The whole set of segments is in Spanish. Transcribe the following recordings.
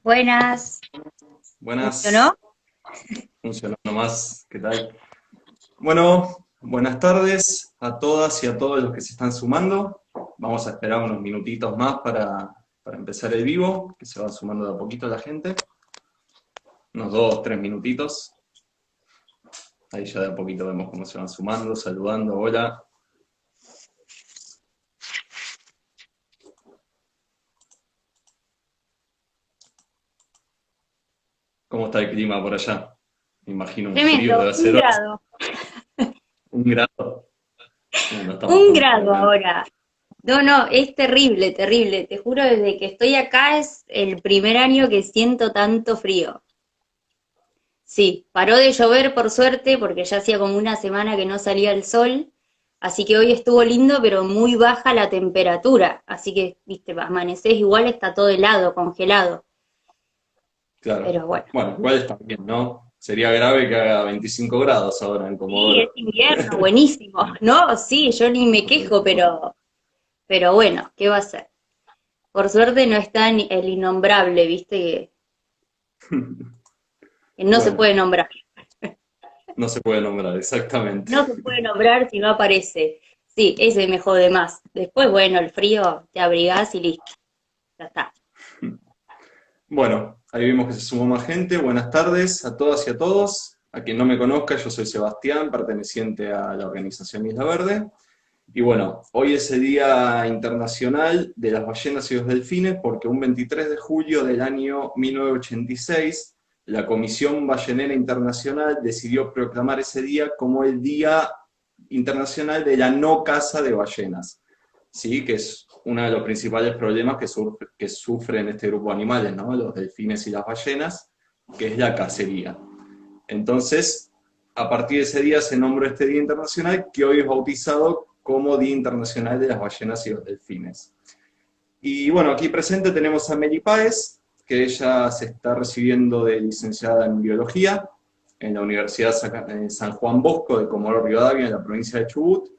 Buenas. Buenas, ¿Funcionó? funcionó nomás, ¿qué tal? Bueno, buenas tardes a todas y a todos los que se están sumando. Vamos a esperar unos minutitos más para empezar el vivo, que se va sumando de a poquito la gente. Unos 2, 3 minutitos. Ahí ya de a poquito vemos cómo se van sumando, saludando, hola. ¿Cómo está el clima por allá? Me imagino un frío, Tremendo, debe un ser hoy. grado. 1 grado. No estamos Un tan frío grado acá. ahora. No, no, es terrible, terrible. Te juro, desde que estoy acá es el primer año que siento tanto frío. Sí, paró de llover por suerte, porque ya hacía como una semana que no salía el sol. Así que hoy estuvo lindo, pero muy baja la temperatura. Así que, viste, amanecés igual, está todo helado, congelado. Claro. Pero bueno. Bueno, igual está bien, ¿no? Sería grave que haga 25 grados ahora en Sí, es Comodoro. invierno, buenísimo. No, sí, yo ni me quejo, pero bueno, ¿qué va a ser? Por suerte no está el innombrable, viste, que no se Bueno, puede nombrar. no se puede nombrar, exactamente. No se puede nombrar si no aparece. Sí, ese me jode más. Después, bueno, el frío, te abrigás y listo, ya está. Bueno, ahí vimos que se sumó más gente. Buenas tardes a todas y a todos. A quien no me conozca, yo soy Sebastián, perteneciente a la organización Isla Verde. Y bueno, hoy es el Día Internacional de las Ballenas y los Delfines porque un 23 de julio del año 1986, la Comisión Ballenera Internacional decidió proclamar ese día como el Día Internacional de la No Caza de Ballenas, ¿sí? Que es uno de los principales problemas que sufren este grupo de animales, ¿no? Los delfines y las ballenas, que es la cacería. Entonces, a partir de ese día se nombró este Día Internacional, que hoy es bautizado como Día Internacional de las Ballenas y los Delfines. Y bueno, aquí presente tenemos a Meli Páez, que ella se está recibiendo de licenciada en Biología en la Universidad San Juan Bosco de Comodoro Rivadavia, en la provincia de Chubut.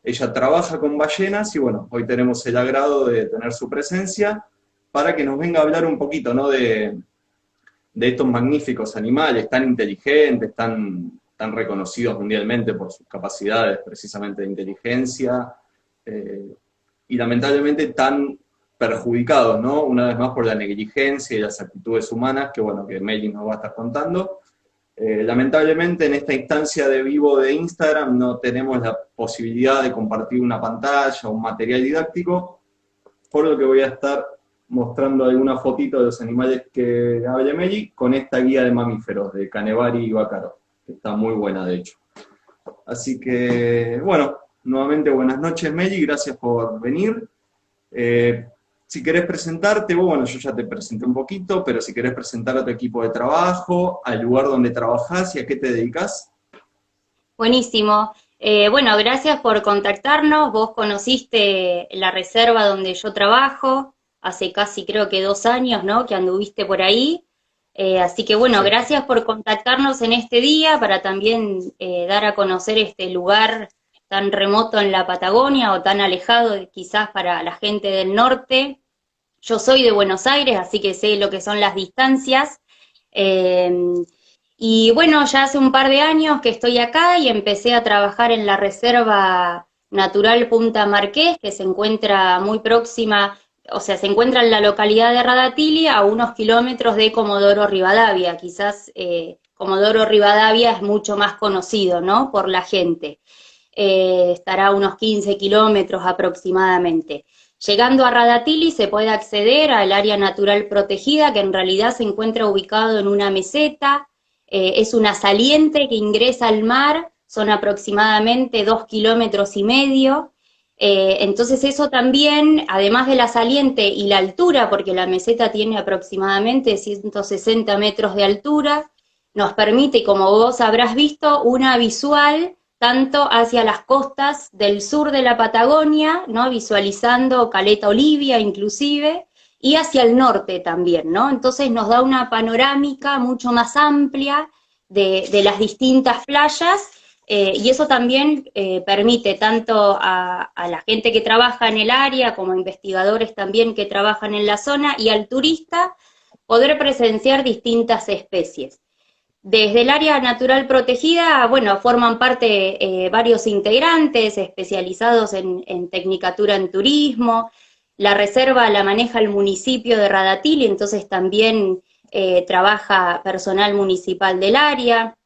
Ella trabaja con ballenas y bueno, hoy tenemos el agrado de tener su presencia para que nos venga a hablar un poquito, ¿no? de estos magníficos animales tan inteligentes, tan reconocidos mundialmente por sus capacidades precisamente de inteligencia, eh, y lamentablemente tan perjudicados, ¿no? Una vez más por la negligencia y las actitudes humanas, que bueno, que Meli nos va a estar contando. Lamentablemente en esta instancia de vivo de Instagram no tenemos la posibilidad de compartir una pantalla o un material didáctico, por lo que voy a estar mostrando alguna fotito de los animales que hable Meli con esta guía de mamíferos de Canevari y Bácaro, que está muy buena de hecho. Así que, bueno, nuevamente buenas noches Meli, gracias por venir. Eh, si querés presentarte, bueno, yo ya te presenté un poquito, pero si querés presentar a tu equipo de trabajo, al lugar donde trabajás y a qué te dedicas. Buenísimo. Bueno, gracias por contactarnos. Vos conociste la reserva donde yo trabajo hace casi creo que 2 años, ¿no? Que anduviste por ahí. Así que bueno, Sí. gracias por contactarnos en este día para también dar a conocer este lugar tan remoto en la Patagonia o tan alejado quizás para la gente del norte. Yo soy de Buenos Aires, así que sé lo que son las distancias. Eh, y bueno, ya hace un par de años que estoy acá y empecé a trabajar en la Reserva Natural Punta Marqués, que se encuentra muy próxima, o sea, se encuentra en la localidad de Radatili, a unos kilómetros de Comodoro Rivadavia. Quizás Comodoro Rivadavia es mucho más conocido, ¿no? Por la gente. Estará a unos 15 kilómetros aproximadamente. Llegando a Radatili se puede acceder al área natural protegida, que en realidad se encuentra ubicado en una meseta. Es una saliente que ingresa al mar, son aproximadamente 2,5 kilómetros. Entonces eso también, además de la saliente y la altura, porque la meseta tiene aproximadamente 160 metros de altura, nos permite, como vos habrás visto, una visual tanto hacia las costas del sur de la Patagonia, ¿no? Visualizando Caleta Olivia inclusive, y hacia el norte también, ¿no? Entonces nos da una panorámica mucho más amplia de las distintas playas, y eso también permite tanto a la gente que trabaja en el área como a investigadores también que trabajan en la zona y al turista poder presenciar distintas especies. Desde el área natural protegida, bueno, forman parte varios integrantes especializados en tecnicatura en turismo. La reserva la maneja el municipio de Radatil y entonces también trabaja personal municipal del área.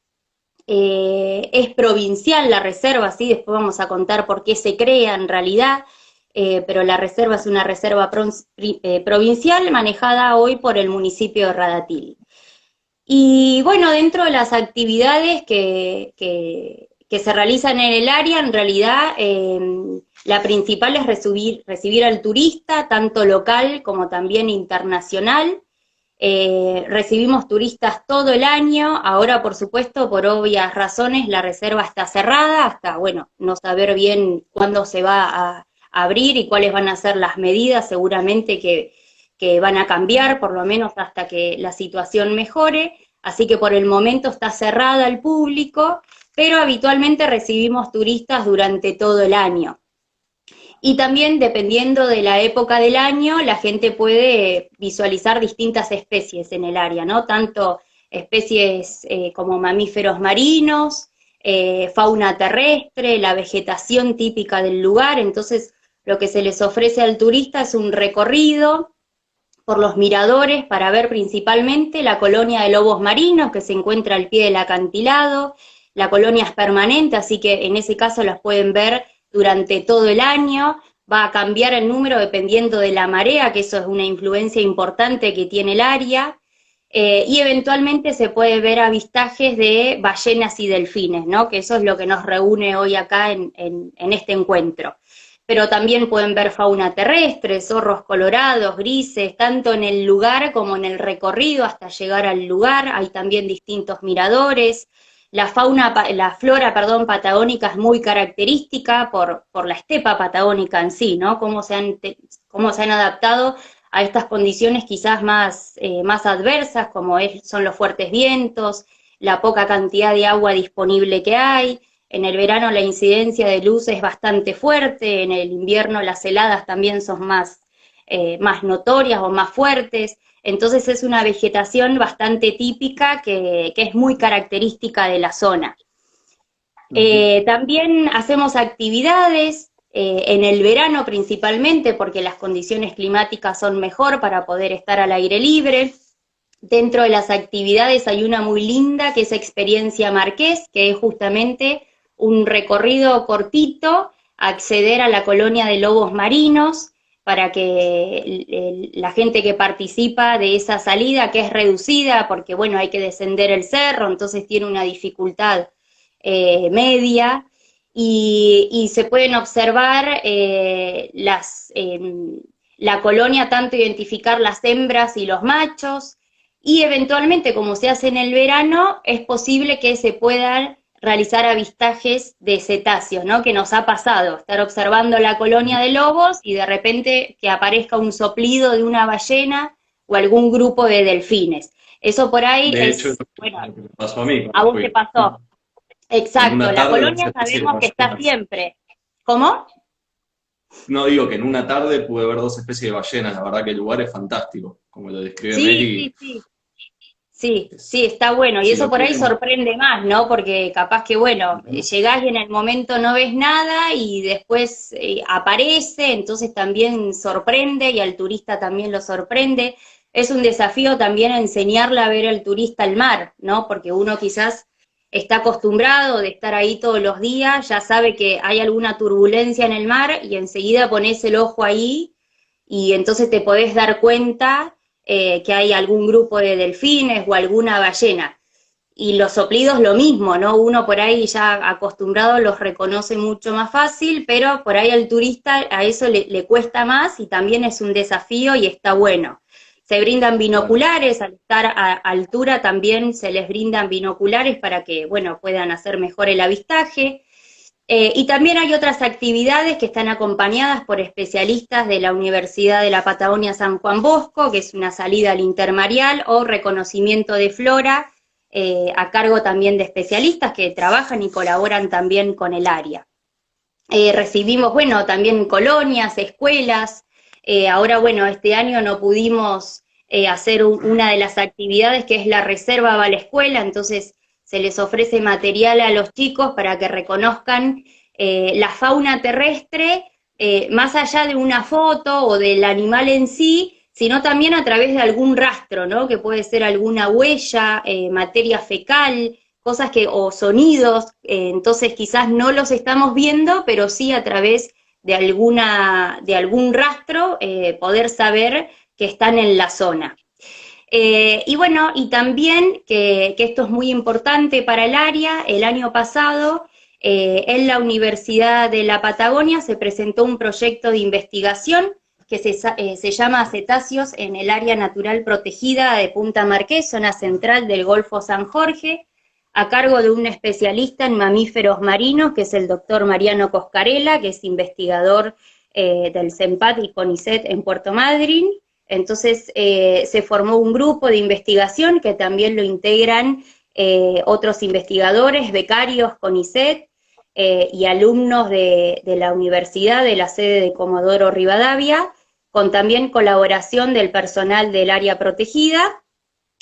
Es provincial la reserva, sí, después vamos a contar por qué se crea en realidad, pero la reserva es una reserva provincial manejada hoy por el municipio de Radatil. Y bueno, dentro de las actividades que se realizan en el área, en realidad la principal es recibir al turista, tanto local como también internacional. Recibimos turistas todo el año, ahora por supuesto, por obvias razones, la reserva está cerrada hasta, bueno, no saber bien cuándo se va a abrir y cuáles van a ser las medidas, seguramente que van a cambiar, por lo menos hasta que la situación mejore, así que por el momento está cerrada al público, pero habitualmente recibimos turistas durante todo el año. Y también, dependiendo de la época del año, la gente puede visualizar distintas especies en el área, ¿no? Tanto especies como mamíferos marinos, fauna terrestre, la vegetación típica del lugar. Entonces, lo que se les ofrece al turista es un recorrido por los miradores para ver principalmente la colonia de lobos marinos que se encuentra al pie del acantilado. La colonia es permanente, así que en ese caso las pueden ver durante todo el año. Va a cambiar el número dependiendo de la marea, que eso es una influencia importante que tiene el área, y eventualmente se puede ver avistajes de ballenas y delfines, ¿no? Que eso es lo que nos reúne hoy acá en este encuentro. Pero también pueden ver fauna terrestre, zorros colorados, grises, tanto en el lugar como en el recorrido hasta llegar al lugar. Hay también distintos miradores. La flora, perdón, patagónica es muy característica por la estepa patagónica en sí, ¿no? Cómo se han adaptado a estas condiciones quizás más adversas, como son los fuertes vientos, la poca cantidad de agua disponible que hay. En el verano la incidencia de luz es bastante fuerte, en el invierno las heladas también son más notorias o más fuertes. Entonces es una vegetación bastante típica que es muy característica de la zona. También hacemos actividades en el verano principalmente, porque las condiciones climáticas son mejor para poder estar al aire libre. Dentro de las actividades hay una muy linda que es Experiencia Marqués, que es justamente un recorrido cortito, acceder a la colonia de lobos marinos, para que la gente que participa de esa salida, que es reducida, porque bueno, hay que descender el cerro, entonces tiene una dificultad media, y se pueden observar la colonia, tanto identificar las hembras y los machos, y eventualmente, como se hace en el verano, es posible que se puedan realizar avistajes de cetáceos, ¿no? Que nos ha pasado, estar observando la colonia de lobos y de repente que aparezca un soplido de una ballena o algún grupo de delfines. Eso por ahí De es, hecho, bueno, lo que me pasó a mí a cuando vos te fui. pasó. En Exacto, una la tarde, dos colonia especies de sabemos que está ballenas. siempre. ¿Cómo? No digo que en una tarde pude ver dos especies de ballenas, la verdad que el lugar es fantástico, como lo describe Sí, Meli, sí, sí. Sí, es, sí, está bueno. Y si eso lo por ahí quieren. sorprende más, ¿no? Porque capaz que, bueno, Ujú. llegás y en el momento no ves nada y después aparece, entonces también sorprende y al turista también lo sorprende. Es un desafío también enseñarle a ver al turista el mar, ¿no? Porque uno quizás está acostumbrado de estar ahí todos los días, ya sabe que hay alguna turbulencia en el mar y enseguida pones el ojo ahí y entonces te podés dar cuenta que hay algún grupo de delfines o alguna ballena. Y los soplidos lo mismo, ¿no? Uno por ahí ya acostumbrado los reconoce mucho más fácil, pero por ahí al turista a eso le cuesta más y también es un desafío y está bueno. Se brindan Claro. binoculares, al estar a altura también se les brindan binoculares para que, bueno, puedan hacer mejor el avistaje. Y también hay otras actividades que están acompañadas por especialistas de la Universidad de la Patagonia San Juan Bosco, que es una salida al intermareal o reconocimiento de flora, a cargo también de especialistas que trabajan y colaboran también con el área. Recibimos, bueno, también colonias, escuelas. Ahora, bueno, este año no pudimos hacer una de las actividades que es la reserva va a la escuela, entonces se les ofrece material a los chicos para que reconozcan la fauna terrestre, más allá de una foto o del animal en sí, sino también a través de algún rastro, ¿no? Que puede ser alguna huella, materia fecal, cosas que, o sonidos, entonces quizás no los estamos viendo, pero sí a través de algún rastro, poder saber que están en la zona. Y bueno, y también que esto es muy importante para el área, el año pasado en la Universidad de la Patagonia se presentó un proyecto de investigación que se llama Cetáceos en el área natural protegida de Punta Marqués, zona central del Golfo San Jorge, a cargo de un especialista en mamíferos marinos, que es el doctor Mariano Coscarella, que es investigador del CENPAT y CONICET en Puerto Madryn. Entonces se formó un grupo de investigación que también lo integran otros investigadores, becarios, CONICET, y alumnos de la universidad, de la sede de Comodoro Rivadavia, con también colaboración del personal del área protegida,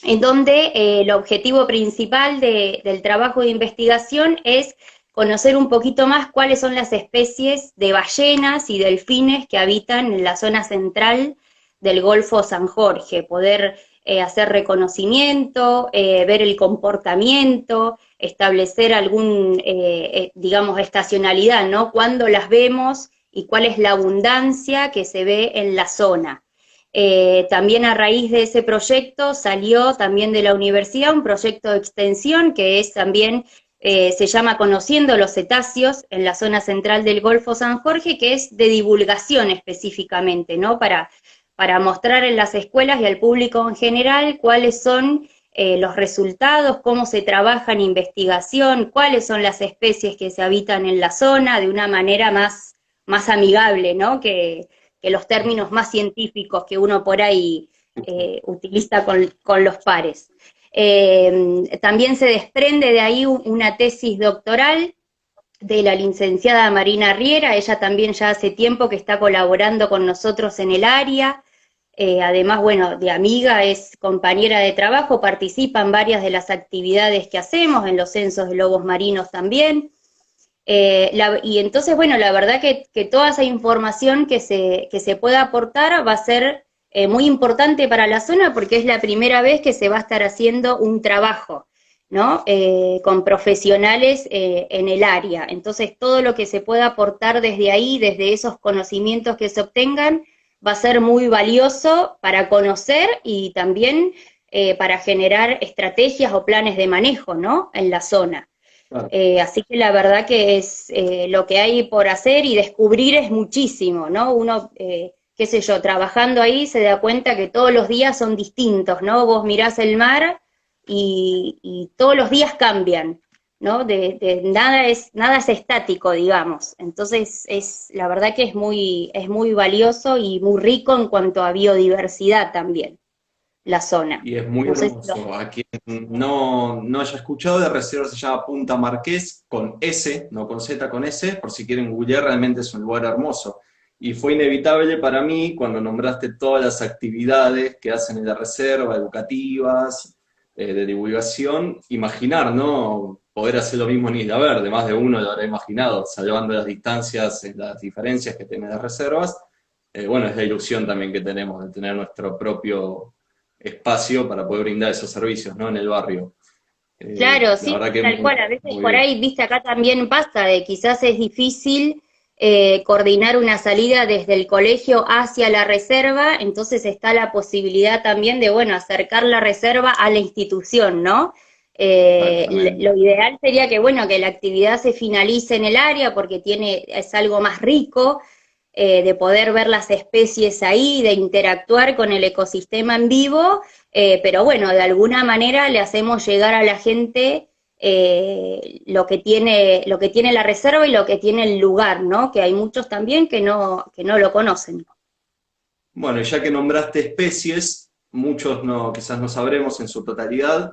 en donde el objetivo principal del trabajo de investigación es conocer un poquito más cuáles son las especies de ballenas y delfines que habitan en la zona central del Golfo San Jorge, poder hacer reconocimiento, ver el comportamiento, establecer algún, digamos, estacionalidad, ¿no? Cuándo las vemos y cuál es la abundancia que se ve en la zona. También a raíz de ese proyecto salió también de la universidad un proyecto de extensión que es también, se llama Conociendo los cetáceos en la zona central del Golfo San Jorge, que es de divulgación específicamente, ¿no? Para mostrar en las escuelas y al público en general cuáles son los resultados, cómo se trabaja en investigación, cuáles son las especies que se habitan en la zona de una manera más amigable, ¿no? Que los términos más científicos que uno por ahí utiliza con los pares. También se desprende de ahí una tesis doctoral de la licenciada Marina Riera, ella también ya hace tiempo que está colaborando con nosotros en el área, además, bueno, de amiga, es compañera de trabajo, participa en varias de las actividades que hacemos, en los censos de lobos marinos también, y entonces, bueno, la verdad que toda esa información que se pueda aportar va a ser muy importante para la zona porque es la primera vez que se va a estar haciendo un trabajo, ¿no? Con profesionales en el área. Entonces, todo lo que se pueda aportar desde ahí, desde esos conocimientos que se obtengan, va a ser muy valioso para conocer y también para generar estrategias o planes de manejo, ¿no? En la zona. Claro. Así que la verdad que es lo que hay por hacer y descubrir es muchísimo, ¿no? Uno, qué sé yo, trabajando ahí se da cuenta que todos los días son distintos, ¿no? Vos mirás el mar y todos los días cambian, ¿no? Nada es estático, digamos. Entonces, la verdad que es muy valioso y muy rico en cuanto a biodiversidad también, la zona. Y es muy No sé si hermoso. A quien no haya escuchado, de reserva se llama Punta Marqués, con S, no con Z, con S, por si quieren googlear, realmente es un lugar hermoso. Y fue inevitable para mí, cuando nombraste todas las actividades que hacen en la reserva, educativas, de divulgación, imaginar, ¿no? Poder hacer lo mismo en Isla Verde, más de uno lo habrá imaginado, salvando las distancias, las diferencias que tienen las reservas. Bueno, es la ilusión también que tenemos de tener nuestro propio espacio para poder brindar esos servicios, ¿no? En el barrio. claro, La sí, verdad que tal muy, cual. A veces muy por bien. ahí, viste, acá también pasa de quizás es difícil coordinar una salida desde el colegio hacia la reserva, entonces está la posibilidad también de, bueno, acercar la reserva a la institución, ¿no? Exactamente. Lo ideal sería que, bueno, que la actividad se finalice en el área porque es algo más rico, de poder ver las especies ahí, de interactuar con el ecosistema en vivo, pero bueno, de alguna manera le hacemos llegar a la gente lo que tiene la reserva y lo que tiene el lugar, ¿no? Que hay muchos también que no lo conocen. Bueno, y ya que nombraste especies, muchos no, quizás no sabremos en su totalidad,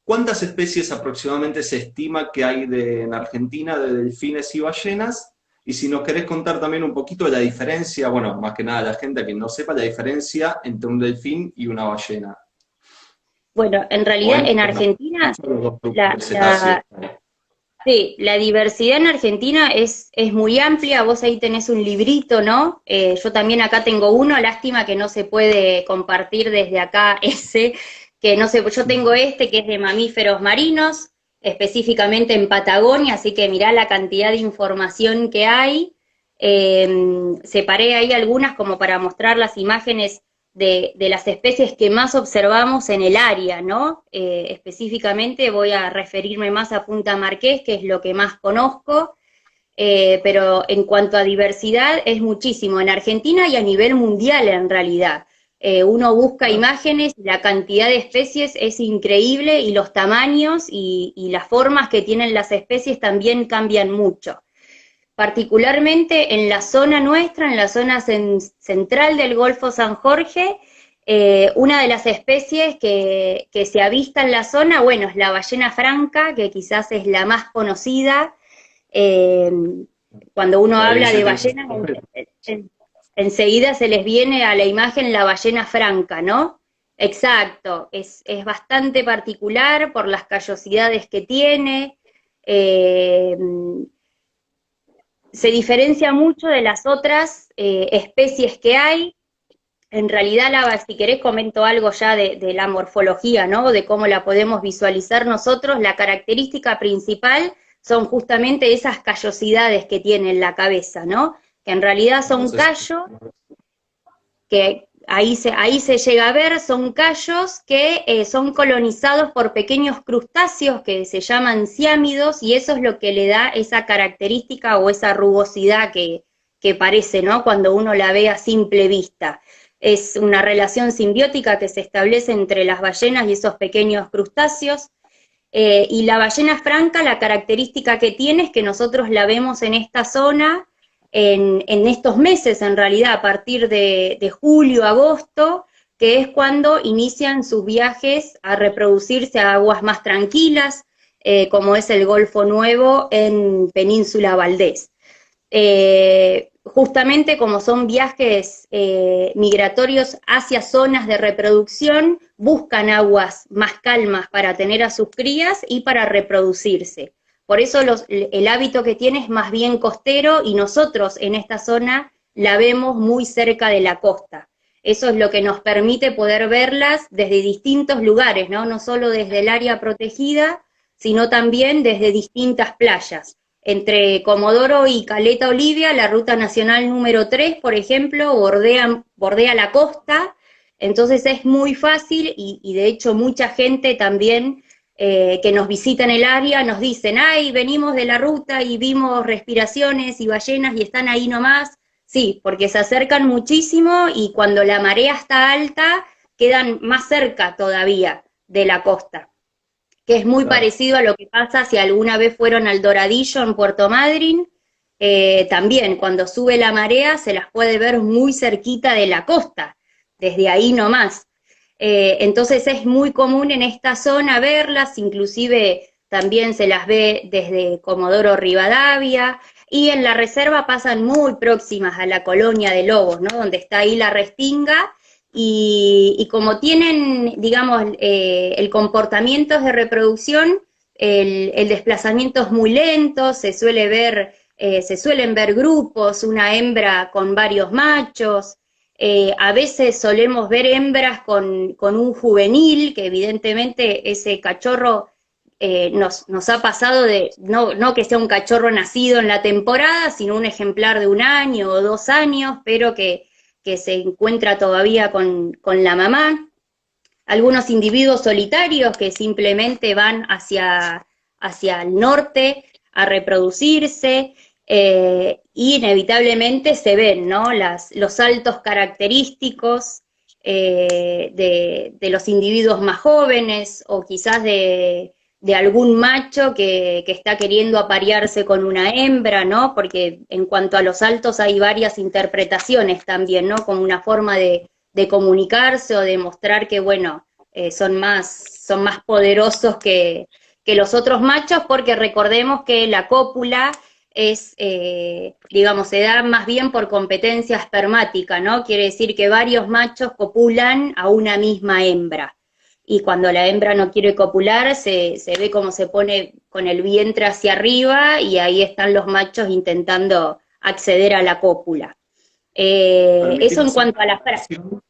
¿cuántas especies aproximadamente se estima que hay en Argentina de delfines y ballenas? Y si nos querés contar también un poquito de la diferencia, bueno, más que nada la gente que no sepa la diferencia entre un delfín y una ballena. Bueno, en O realidad en bueno, Argentina son los dos grupos la, de cetáceos. la, sí, la diversidad en Argentina es muy amplia, vos ahí tenés un librito, ¿no? Yo también acá tengo uno, lástima que no se puede compartir desde acá ese, que no sé, yo tengo este que es de mamíferos marinos, específicamente en Patagonia, así que mirá la cantidad de información que hay. Separé ahí algunas como para mostrar las imágenes de las especies que más observamos en el área, ¿no? Específicamente voy a referirme más a Punta Marqués, que es lo que más conozco, pero en cuanto a diversidad es muchísimo, en Argentina y a nivel mundial en realidad. Uno busca imágenes, la cantidad de especies es increíble y los tamaños y las formas que tienen las especies también cambian mucho. Particularmente en la zona nuestra, en la zona central del Golfo San Jorge, una de las especies que se avista en la zona, bueno, es la ballena franca, que quizás es la más conocida. Eh, Cuando uno La de habla de billete. ballenas, enseguida se les viene a la imagen la ballena franca, ¿no? Exacto, es bastante particular por las callosidades que tiene. Eh, Se diferencia mucho de las otras especies que hay. En realidad, si querés comento algo ya de la morfología, ¿no? De cómo la podemos visualizar nosotros. La característica principal son justamente esas callosidades que tiene en la cabeza, ¿no? Que en realidad son Entonces, callos que ahí se llega a ver, son callos que son colonizados por pequeños crustáceos que se llaman ciámidos, y eso es lo que le da esa característica o esa rugosidad que parece, ¿no? Cuando uno la ve a simple vista. Es una relación simbiótica que se establece entre las ballenas y esos pequeños crustáceos. Y la ballena franca, la característica que tiene es que nosotros la vemos en esta zona en estos meses, en realidad, a partir de julio, agosto, que es cuando inician sus viajes a reproducirse a aguas más tranquilas, como es el Golfo Nuevo en Península Valdés. Justamente como son viajes migratorios hacia zonas de reproducción, buscan aguas más calmas para tener a sus crías y para reproducirse. Por eso el hábito que tiene es más bien costero y nosotros en esta zona la vemos muy cerca de la costa. Eso es lo que nos permite poder verlas desde distintos lugares, ¿no? No solo desde el área protegida, sino también desde distintas playas. Entre Comodoro y Caleta Olivia, la ruta nacional número 3, por ejemplo, bordea la costa, entonces es muy fácil y de hecho mucha gente también que nos visita en el área nos dicen, ay, venimos de la ruta y vimos respiraciones y ballenas y están ahí nomás. Sí, porque se acercan muchísimo y cuando la marea está alta quedan más cerca todavía de la costa, que es muy claro. parecido a lo que pasa si alguna vez fueron al Doradillo en Puerto Madryn. También cuando sube la marea se las puede ver muy cerquita de la costa, desde ahí nomás. Entonces es muy común en esta zona verlas, inclusive también se las ve desde Comodoro Rivadavia, y en la reserva pasan muy próximas a la colonia de lobos, ¿no? Donde está ahí la restinga, y como tienen, digamos, el comportamiento de reproducción, el desplazamiento es muy lento, se suelen ver grupos, una hembra con varios machos. A veces solemos ver hembras con un juvenil, que evidentemente ese cachorro nos ha pasado de, no que sea un cachorro nacido en la temporada, sino un ejemplar de 1 año o 2 años, pero que se encuentra todavía con la mamá. Algunos individuos solitarios que simplemente van hacia el norte a reproducirse, y inevitablemente se ven, ¿no? Los saltos característicos de los individuos más jóvenes o quizás de algún macho que está queriendo aparearse con una hembra, ¿no? Porque en cuanto a los saltos hay varias interpretaciones también, ¿no? Como una forma de comunicarse o de mostrar que, bueno, son más poderosos que los otros machos, porque recordemos que la cópula es, digamos, se da más bien por competencia espermática, ¿no? Quiere decir que varios machos copulan a una misma hembra. Y cuando la hembra no quiere copular, se ve como se pone con el vientre hacia arriba y ahí están los machos intentando acceder a la cópula. Eso en Permitime hacer cuanto a una las frases. aclaración.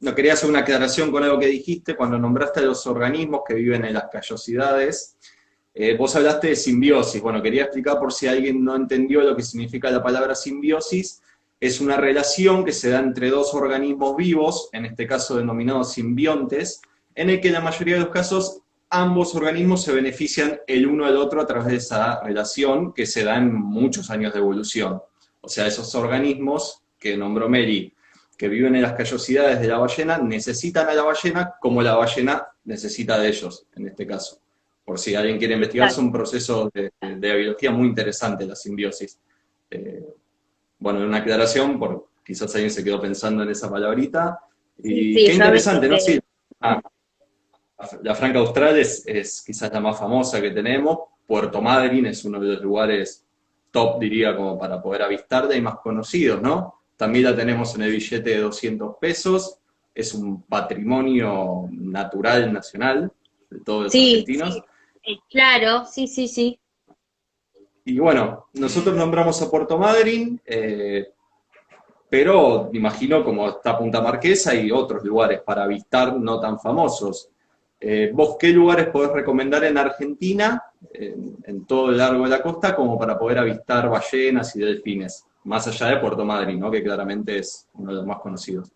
No, quería hacer una aclaración con algo que dijiste cuando nombraste a los organismos que viven en las callosidades. Vos hablaste de simbiosis. Bueno, quería explicar por si alguien no entendió lo que significa la palabra simbiosis. Es una relación que se da entre dos organismos vivos, en este caso denominados simbiontes, en el que en la mayoría de los casos ambos organismos se benefician el uno del otro a través de esa relación que se da en muchos años de evolución. O sea, esos organismos que nombró Mary, que viven en las callosidades de la ballena, necesitan a la ballena como la ballena necesita de ellos, en este caso. Por si alguien quiere investigar, es un proceso de la biología muy interesante, la simbiosis. Bueno, una aclaración, por quizás alguien se quedó pensando en esa palabrita. Y Sí, qué yo a veces interesante, ¿no? Sí, la Franca Austral es quizás la más famosa que tenemos. Puerto Madryn es uno de los lugares top, diría, como para poder avistarla y más conocidos, ¿no? También la tenemos en el billete de 200 pesos. Es un patrimonio natural nacional de todos los sí, argentinos. claro, sí, sí, sí. Y bueno, nosotros nombramos a Puerto Madryn, pero imagino como está Punta Marquesa y otros lugares para avistar no tan famosos. ¿Vos qué lugares podés recomendar en Argentina, en todo el largo de la costa, como para poder avistar ballenas y delfines? Más allá de Puerto Madryn, ¿no? Que claramente es uno de los más conocidos.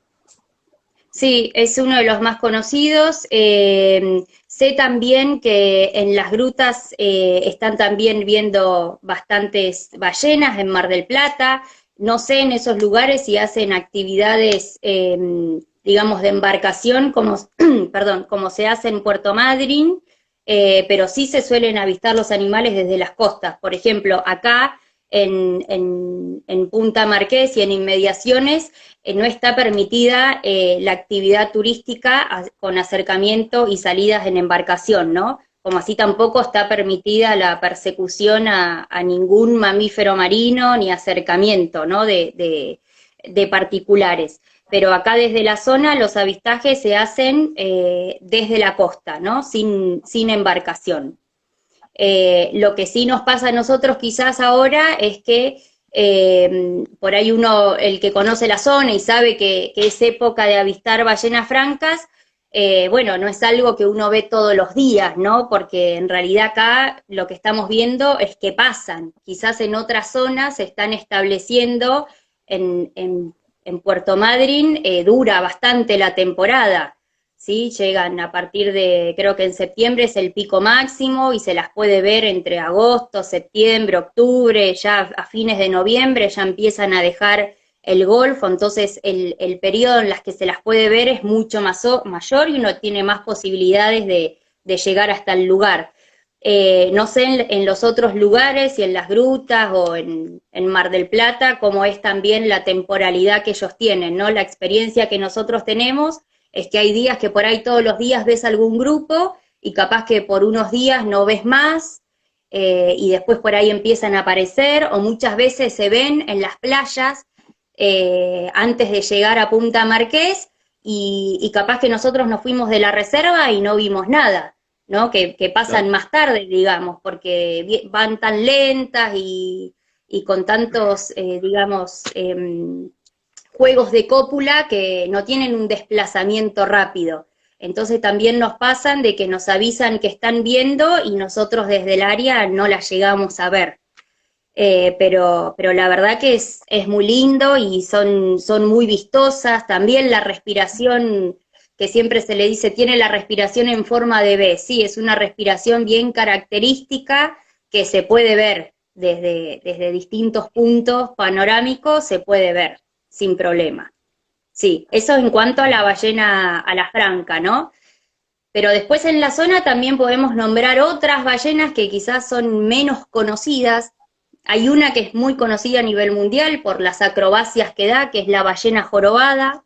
Sí, es uno de los más conocidos. Sé también que en las grutas están también viendo bastantes ballenas en Mar del Plata. No sé en esos lugares si hacen actividades, digamos, de embarcación, como, perdón, como se hace en Puerto Madryn, pero sí se suelen avistar los animales desde las costas. Por ejemplo, acá en Punta Marqués y en inmediaciones no está permitida la actividad turística con acercamiento y salidas en embarcación, ¿no? Como así tampoco está permitida la persecución a ningún mamífero marino ni acercamiento, ¿no? De particulares. Pero acá desde la zona los avistajes se hacen desde la costa, ¿no? Sin embarcación. Lo que sí nos pasa a nosotros quizás ahora es que por ahí uno, el que conoce la zona y sabe que es época de avistar ballenas francas, bueno, no es algo que uno ve todos los días, ¿no? Porque en realidad acá lo que estamos viendo es que pasan. Quizás en otras zonas se están estableciendo, en Puerto Madryn dura bastante la temporada. ¿Sí? Llegan a partir de, creo que en septiembre es el pico máximo y se las puede ver entre agosto, septiembre, octubre, ya a fines de noviembre ya empiezan a dejar el golfo, entonces el periodo en las que se las puede ver es mucho más mayor y uno tiene más posibilidades de llegar hasta el lugar. No sé en los otros lugares, si en las grutas o en Mar del Plata, cómo es también la temporalidad que ellos tienen, ¿no? La experiencia que nosotros tenemos es que hay días que por ahí todos los días ves algún grupo y capaz que por unos días no ves más y después por ahí empiezan a aparecer o muchas veces se ven en las playas antes de llegar a Punta Marqués y capaz que nosotros nos fuimos de la reserva y no vimos nada, ¿no? Que pasan Claro. más tarde, digamos, porque van tan lentas y con tantos, digamos, juegos de cópula que no tienen un desplazamiento rápido. Entonces también nos pasan de que nos avisan que están viendo y nosotros desde el área no las llegamos a ver. Pero la verdad que es muy lindo y son muy vistosas. También la respiración, que siempre se le dice, tiene la respiración en forma de V. Sí, es una respiración bien característica que se puede ver desde distintos puntos panorámicos, se puede ver sin problema. Sí, eso en cuanto a la ballena, a la franca, ¿no? Pero después en la zona también podemos nombrar otras ballenas que quizás son menos conocidas. Hay una que es muy conocida a nivel mundial por las acrobacias que da, que es la ballena jorobada,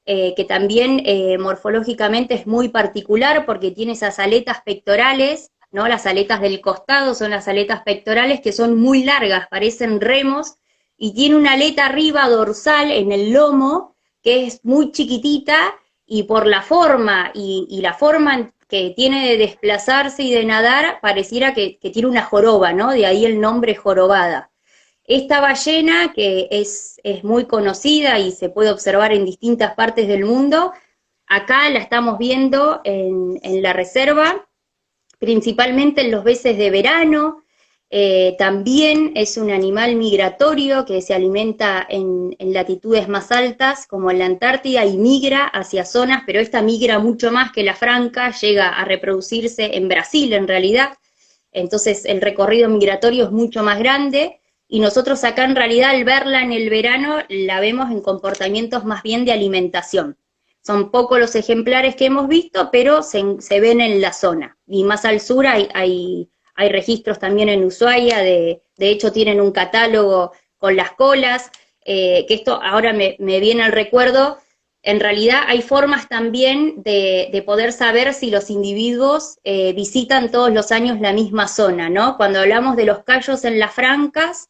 que también morfológicamente es muy particular porque tiene esas aletas pectorales ¿no? Las aletas del costado son las aletas pectorales que son muy largas, parecen remos, y tiene una aleta arriba dorsal en el lomo que es muy chiquitita y por la forma y la forma que tiene de desplazarse y de nadar, pareciera que tiene una joroba, ¿no? De ahí el nombre jorobada. Esta ballena, que es muy conocida y se puede observar en distintas partes del mundo, acá la estamos viendo en la reserva, principalmente en los meses de verano. También es un animal migratorio que se alimenta en latitudes más altas, como en la Antártida, y migra hacia zonas, pero esta migra mucho más que la franca, llega a reproducirse en Brasil en realidad, entonces el recorrido migratorio es mucho más grande, y nosotros acá en realidad al verla en el verano la vemos en comportamientos más bien de alimentación. Son pocos los ejemplares que hemos visto, pero se ven en la zona. Y más al sur hay registros también en Ushuaia, de hecho tienen un catálogo con las colas, que esto ahora me viene al recuerdo. En realidad hay formas también de poder saber si los individuos visitan todos los años la misma zona, ¿no? Cuando hablamos de los cayos en las francas,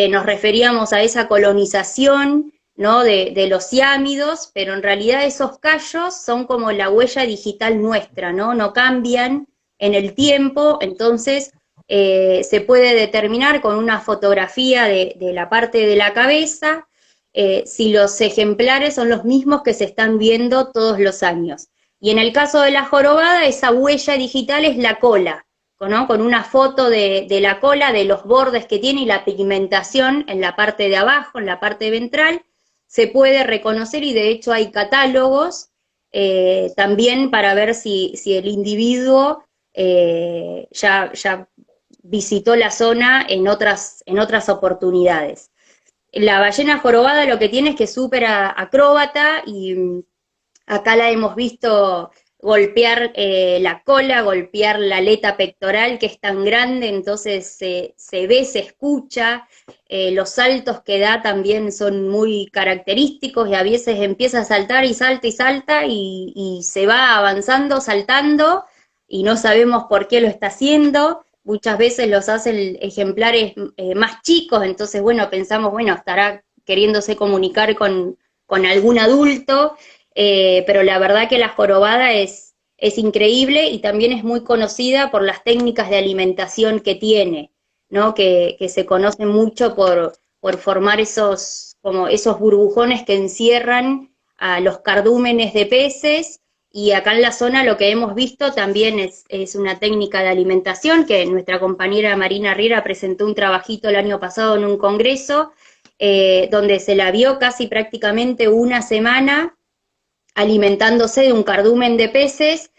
nos referíamos a esa colonización, ¿no? de los ciámidos, pero en realidad esos cayos son como la huella digital nuestra, ¿no? No cambian en el tiempo, entonces se puede determinar con una fotografía de la parte de la cabeza si los ejemplares son los mismos que se están viendo todos los años. Y en el caso de la jorobada, esa huella digital es la cola, ¿no? Con una foto de la cola, de los bordes que tiene y la pigmentación en la parte de abajo, en la parte ventral, se puede reconocer, y de hecho hay catálogos también para ver si el individuo ya visitó la zona en otras oportunidades. La ballena jorobada lo que tiene es que es súper acróbata, y acá la hemos visto golpear la cola, golpear la aleta pectoral, que es tan grande, entonces se ve, se escucha, los saltos que da también son muy característicos, y a veces empieza a saltar y salta y salta, y se va avanzando, saltando, y no sabemos por qué lo está haciendo. Muchas veces los hacen ejemplares más chicos, entonces, bueno, pensamos, bueno, estará queriéndose comunicar con algún adulto, pero la verdad que la jorobada es increíble, y también es muy conocida por las técnicas de alimentación que tiene, ¿no? Que se conocen mucho por formar esos burbujones que encierran a los cardúmenes de peces. Y acá en la zona lo que hemos visto también es una técnica de alimentación, que nuestra compañera Marina Riera presentó un trabajito el año pasado en un congreso, donde se la vio casi prácticamente una semana alimentándose de un cardumen de peces,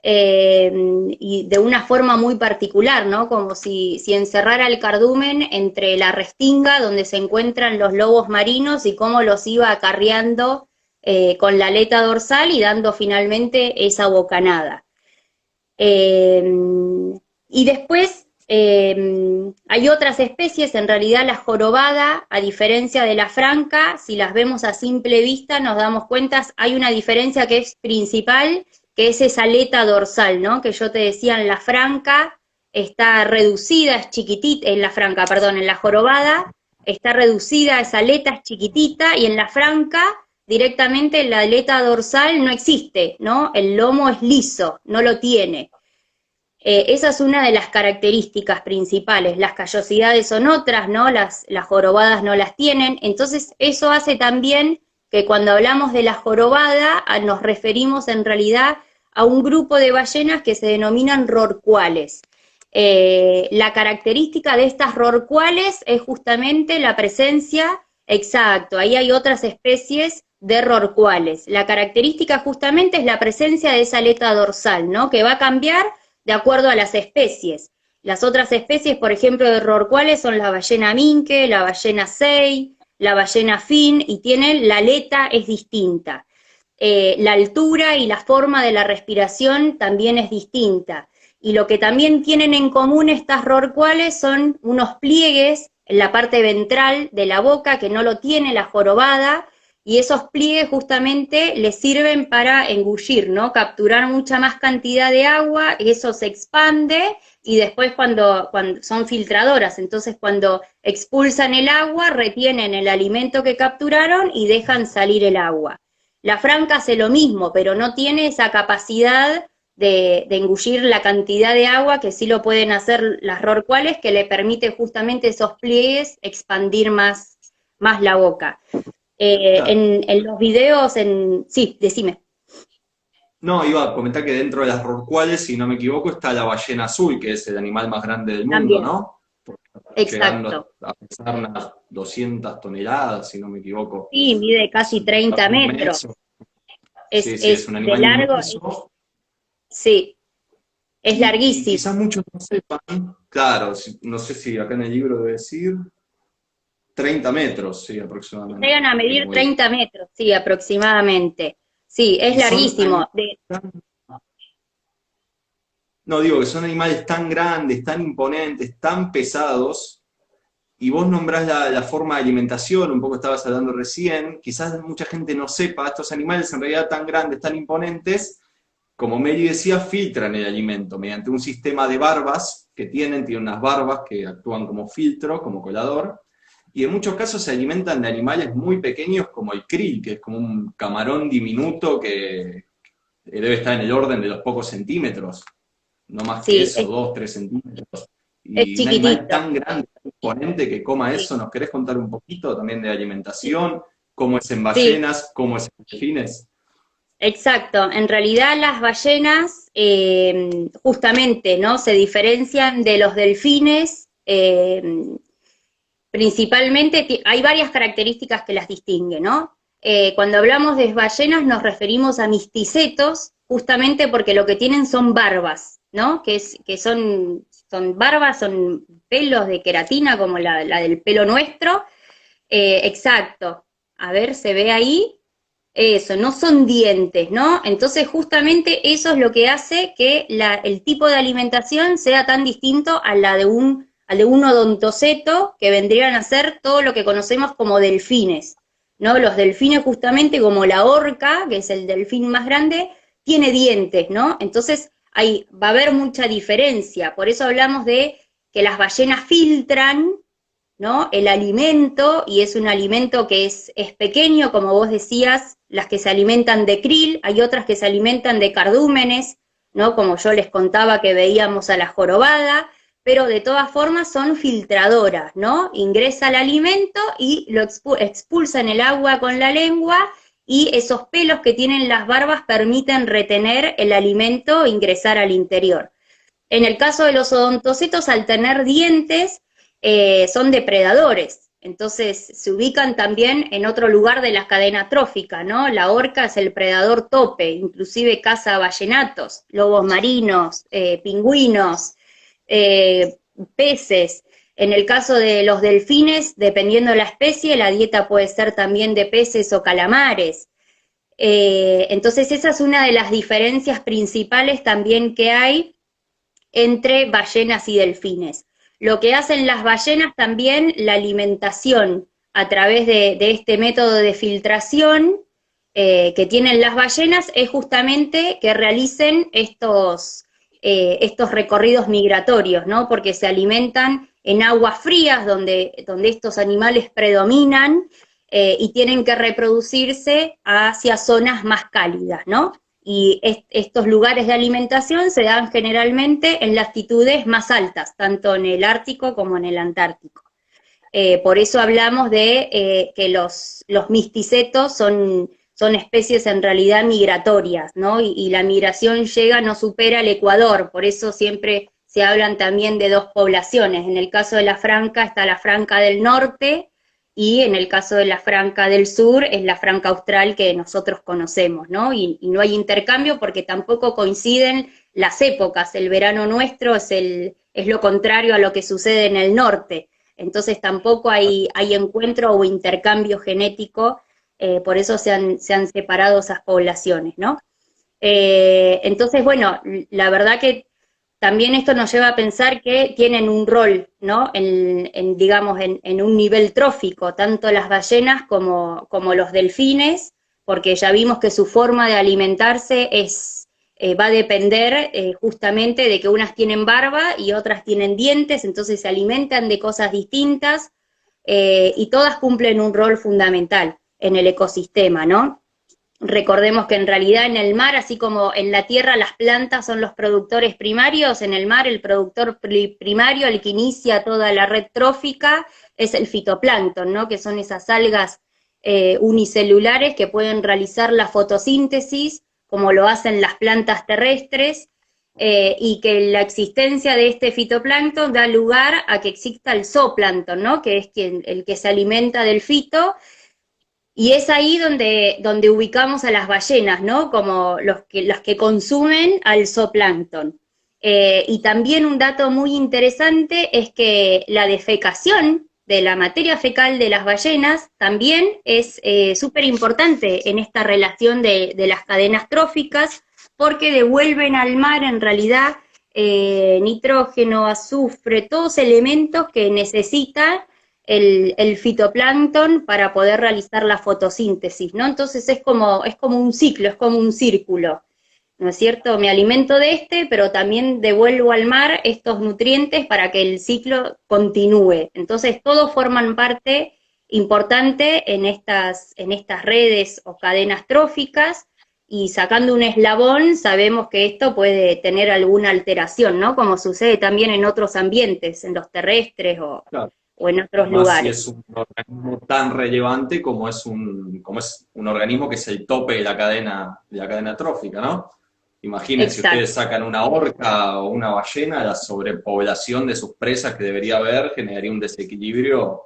y de una forma muy particular, ¿no? Como si encerrara el cardumen entre la restinga donde se encuentran los lobos marinos, y cómo los iba acarreando con la aleta dorsal y dando finalmente esa bocanada. Y después hay otras especies, en realidad la jorobada, a diferencia de la franca, si las vemos a simple vista nos damos cuenta, hay una diferencia que es principal, que es esa aleta dorsal, ¿no? Que yo te decía, en la franca está reducida, es chiquitita, en la jorobada está reducida, esa aleta es chiquitita, y en la franca directamente la aleta dorsal no existe, ¿no? El lomo es liso, no lo tiene. Esa es una de las características principales. Las callosidades son otras, ¿no? Las jorobadas no las tienen. Entonces eso hace también que cuando hablamos de la jorobada nos referimos en realidad a un grupo de ballenas que se denominan rorcuales. La característica de estas rorcuales es justamente la presencia, exacto, ahí hay otras especies de rorcuales. La característica justamente es la presencia de esa aleta dorsal, ¿no? Que va a cambiar de acuerdo a las especies. Las otras especies, por ejemplo, de rorcuales son la ballena minke, la ballena sei, la ballena fin, y tienen, la aleta es distinta. La altura y la forma de la respiración también es distinta. Y lo que también tienen en común estas rorcuales son unos pliegues en la parte ventral de la boca, que no lo tiene la jorobada, y esos pliegues justamente les sirven para engullir, ¿no? Capturar mucha más cantidad de agua, eso se expande, y después cuando son filtradoras, entonces cuando expulsan el agua, retienen el alimento que capturaron y dejan salir el agua. La franca hace lo mismo, pero no tiene esa capacidad de engullir la cantidad de agua que sí lo pueden hacer las rorcuales, que le permite justamente esos pliegues expandir más la boca. Claro. En los videos, sí, decime. No, iba a comentar que dentro de las rorcuales, si no me equivoco, está la ballena azul, que es el animal más grande del mundo, También, ¿no? exacto. Llegando a pesar unas 200 toneladas, si no me equivoco. Sí, mide Es casi un 30 animal metros. inmenso. Es, Sí, sí, es es un de animal largo, inmenso. sí, es Y larguísimo. quizás muchos no sepan, claro, no sé si acá en el libro debe decir 30 metros, sí, Llegan aproximadamente. a medir 30 metros, sí, aproximadamente. Sí, es Y son larguísimo. animales no, digo que son animales tan grandes, tan imponentes, tan pesados, y vos nombrás la forma de alimentación, un poco estabas hablando recién, quizás mucha gente no sepa, estos animales en realidad tan grandes, tan imponentes, como Mary decía, filtran el alimento mediante un sistema de barbas que tienen unas barbas que actúan como filtro, como colador, y en muchos casos se alimentan de animales muy pequeños como el krill, que es como un camarón diminuto que debe estar en el orden de los pocos centímetros, no más que Sí, eso, 2, 3 centímetros. es Y un animal chiquitito. tan grande, tan imponente que coma Sí, eso, ¿nos querés contar un poquito también de alimentación? ¿Cómo es en sí, ballenas? ¿Cómo es en delfines? exacto. En realidad las ballenas justamente, ¿no? Se diferencian de los delfines. Principalmente hay varias características que las distinguen, ¿no? Cuando hablamos de ballenas nos referimos a misticetos, justamente porque lo que tienen son barbas, ¿no? Que son barbas, son pelos de queratina como la del pelo nuestro. Exacto. A ver, ¿se ve ahí? Eso, no son dientes, ¿no? Entonces justamente eso es lo que hace que el tipo de alimentación sea tan distinto a la de al de un odontoceto, que vendrían a ser todo lo que conocemos como delfines, ¿no? Los delfines justamente como la orca, que es el delfín más grande, tiene dientes, ¿no? Entonces va a haber mucha diferencia, por eso hablamos de que las ballenas filtran, ¿no? El alimento, y es un alimento que es pequeño, como vos decías, las que se alimentan de krill, hay otras que se alimentan de cardúmenes, ¿no? Como yo les contaba que veíamos a la jorobada, pero de todas formas son filtradoras, ¿no? Ingresa el alimento y lo expulsa en el agua con la lengua, y esos pelos que tienen las barbas permiten retener el alimento e ingresar al interior. En el caso de los odontocetos, al tener dientes, son depredadores, entonces se ubican también en otro lugar de la cadena trófica, ¿no? La orca es el predador tope, inclusive caza ballenatos, lobos marinos, pingüinos, eh, peces. En el caso de los delfines, dependiendo de la especie, la dieta puede ser también de peces o calamares. Entonces esa es una de las diferencias principales también que hay entre ballenas y delfines. Lo que hacen las ballenas también, la alimentación a través de este método de filtración que tienen las ballenas, es justamente que realicen estos recorridos migratorios, ¿no? Porque se alimentan en aguas frías donde estos animales predominan, y tienen que reproducirse hacia zonas más cálidas, ¿no? Y estos lugares de alimentación se dan generalmente en latitudes más altas, tanto en el Ártico como en el Antártico. Por eso hablamos de que los misticetos son especies en realidad migratorias, ¿no? Y la migración no supera el Ecuador, por eso siempre se hablan también de dos poblaciones. En el caso de la franca está la franca del norte, y en el caso de la franca del sur es la franca austral que nosotros conocemos, ¿no? Y no hay intercambio porque tampoco coinciden las épocas. El verano nuestro es lo contrario a lo que sucede en el norte. Entonces tampoco hay encuentro o intercambio genético, por eso se han separado esas poblaciones, ¿no? Entonces, bueno, la verdad que también esto nos lleva a pensar que tienen un rol, ¿no? Digamos, en un nivel trófico, tanto las ballenas como los delfines, porque ya vimos que su forma de alimentarse va a depender justamente de que unas tienen barba y otras tienen dientes, entonces se alimentan de cosas distintas, y todas cumplen un rol fundamental en el ecosistema, ¿no? Recordemos que en realidad en el mar, así como en la tierra las plantas son los productores primarios, en el mar el productor primario, el que inicia toda la red trófica, es el fitoplancton, ¿no? Que son esas algas unicelulares que pueden realizar la fotosíntesis, como lo hacen las plantas terrestres, y que la existencia de este fitoplancton da lugar a que exista el zooplancton, ¿no? Que es el que se alimenta del fito. Y es ahí donde ubicamos a las ballenas, ¿no? Como las que consumen al zooplancton. Y también un dato muy interesante es que la defecación de la materia fecal de las ballenas también es súper importante en esta relación de las cadenas tróficas, porque devuelven al mar en realidad nitrógeno, azufre, todos elementos que necesita el fitoplancton para poder realizar la fotosíntesis, ¿no? Entonces es como un ciclo, es como un círculo, ¿no es cierto? Me alimento de pero también devuelvo al mar estos nutrientes para que el ciclo continúe. Entonces todos forman parte importante en estas redes o cadenas tróficas, y sacando un eslabón sabemos que esto puede tener alguna alteración, ¿no? Como sucede también en otros ambientes, en los terrestres Claro. o en otros Más si lugares. es un organismo tan relevante como es un organismo que es el tope de la cadena trófica, ¿no? Imaginen, si Exacto. ustedes sacan una orca o una ballena, la sobrepoblación de sus presas que debería haber generaría un desequilibrio,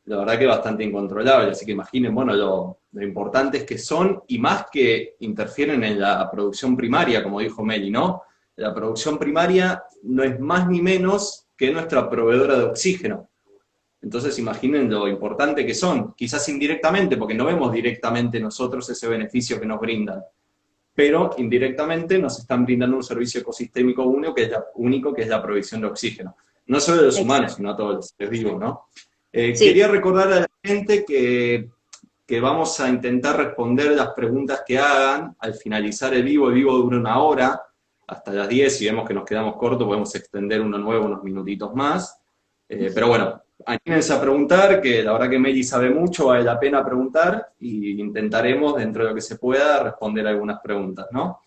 la verdad que bastante incontrolable. Así que imaginen, bueno, lo importantes que son, y más que interfieren en la producción primaria, como dijo Meli, ¿no? La producción primaria no es más ni menos que nuestra proveedora de oxígeno. Entonces imaginen lo importante que son, quizás indirectamente, porque no vemos directamente nosotros ese beneficio que nos brindan, pero indirectamente nos están brindando un servicio ecosistémico único que es la provisión de oxígeno. No solo de los humanos, Exacto. sino a todos los seres vivos, ¿no? Sí, Quería recordar a la gente que vamos a intentar responder las preguntas que hagan al finalizar el vivo. El vivo dura 1 hora, hasta las 10, si vemos que nos quedamos cortos podemos extender uno nuevo unos minutitos más. Pero bueno, anímense a preguntar, que la verdad que Meli sabe mucho, vale la pena preguntar, y intentaremos, dentro de lo que se pueda, responder algunas preguntas, ¿no?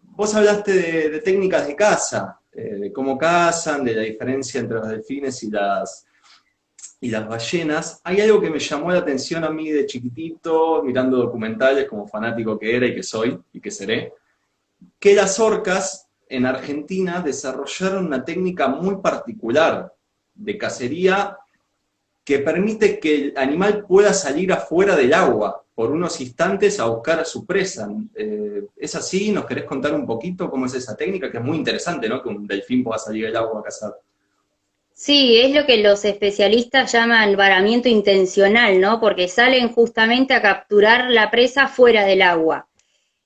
Vos hablaste de técnicas de caza, de cómo cazan, de la diferencia entre los delfines y las ballenas. Hay algo que me llamó la atención a mí de chiquitito, mirando documentales como fanático que era y que soy, y que seré, que las orcas en Argentina desarrollaron una técnica muy particular de cacería que permite que el animal pueda salir afuera del agua por unos instantes a buscar a su presa. ¿Es así? ¿Nos querés contar un poquito cómo es esa técnica? Que es muy interesante, ¿no? Que un delfín pueda salir del agua a cazar. sí, es lo que los especialistas llaman varamiento intencional, ¿no? Porque salen justamente a capturar la presa fuera del agua.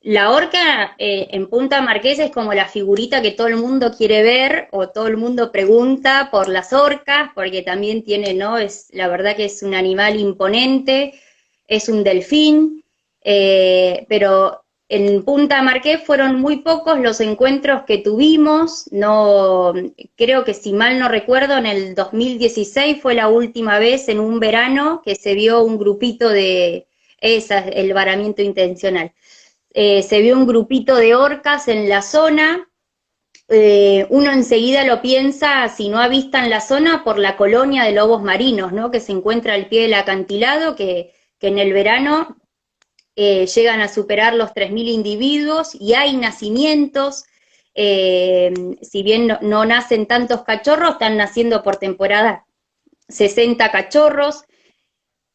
La orca en Punta Marqués es como la figurita que todo el mundo quiere ver, o todo el mundo pregunta por las orcas, porque también tiene, ¿no? La verdad que es un animal imponente, es un delfín, pero en Punta Marqués fueron muy pocos los encuentros que tuvimos. No, creo que si mal no recuerdo, en el 2016 fue la última vez en un verano que se vio un grupito el varamiento intencional. Se vio un grupito de orcas en la zona. Uno enseguida lo piensa, si no avistan la zona, por la colonia de lobos marinos, ¿no? Que se encuentra al pie del acantilado, que en el verano llegan a superar los 3.000 individuos, y hay nacimientos. Si bien no nacen tantos cachorros, están naciendo por temporada 60 cachorros,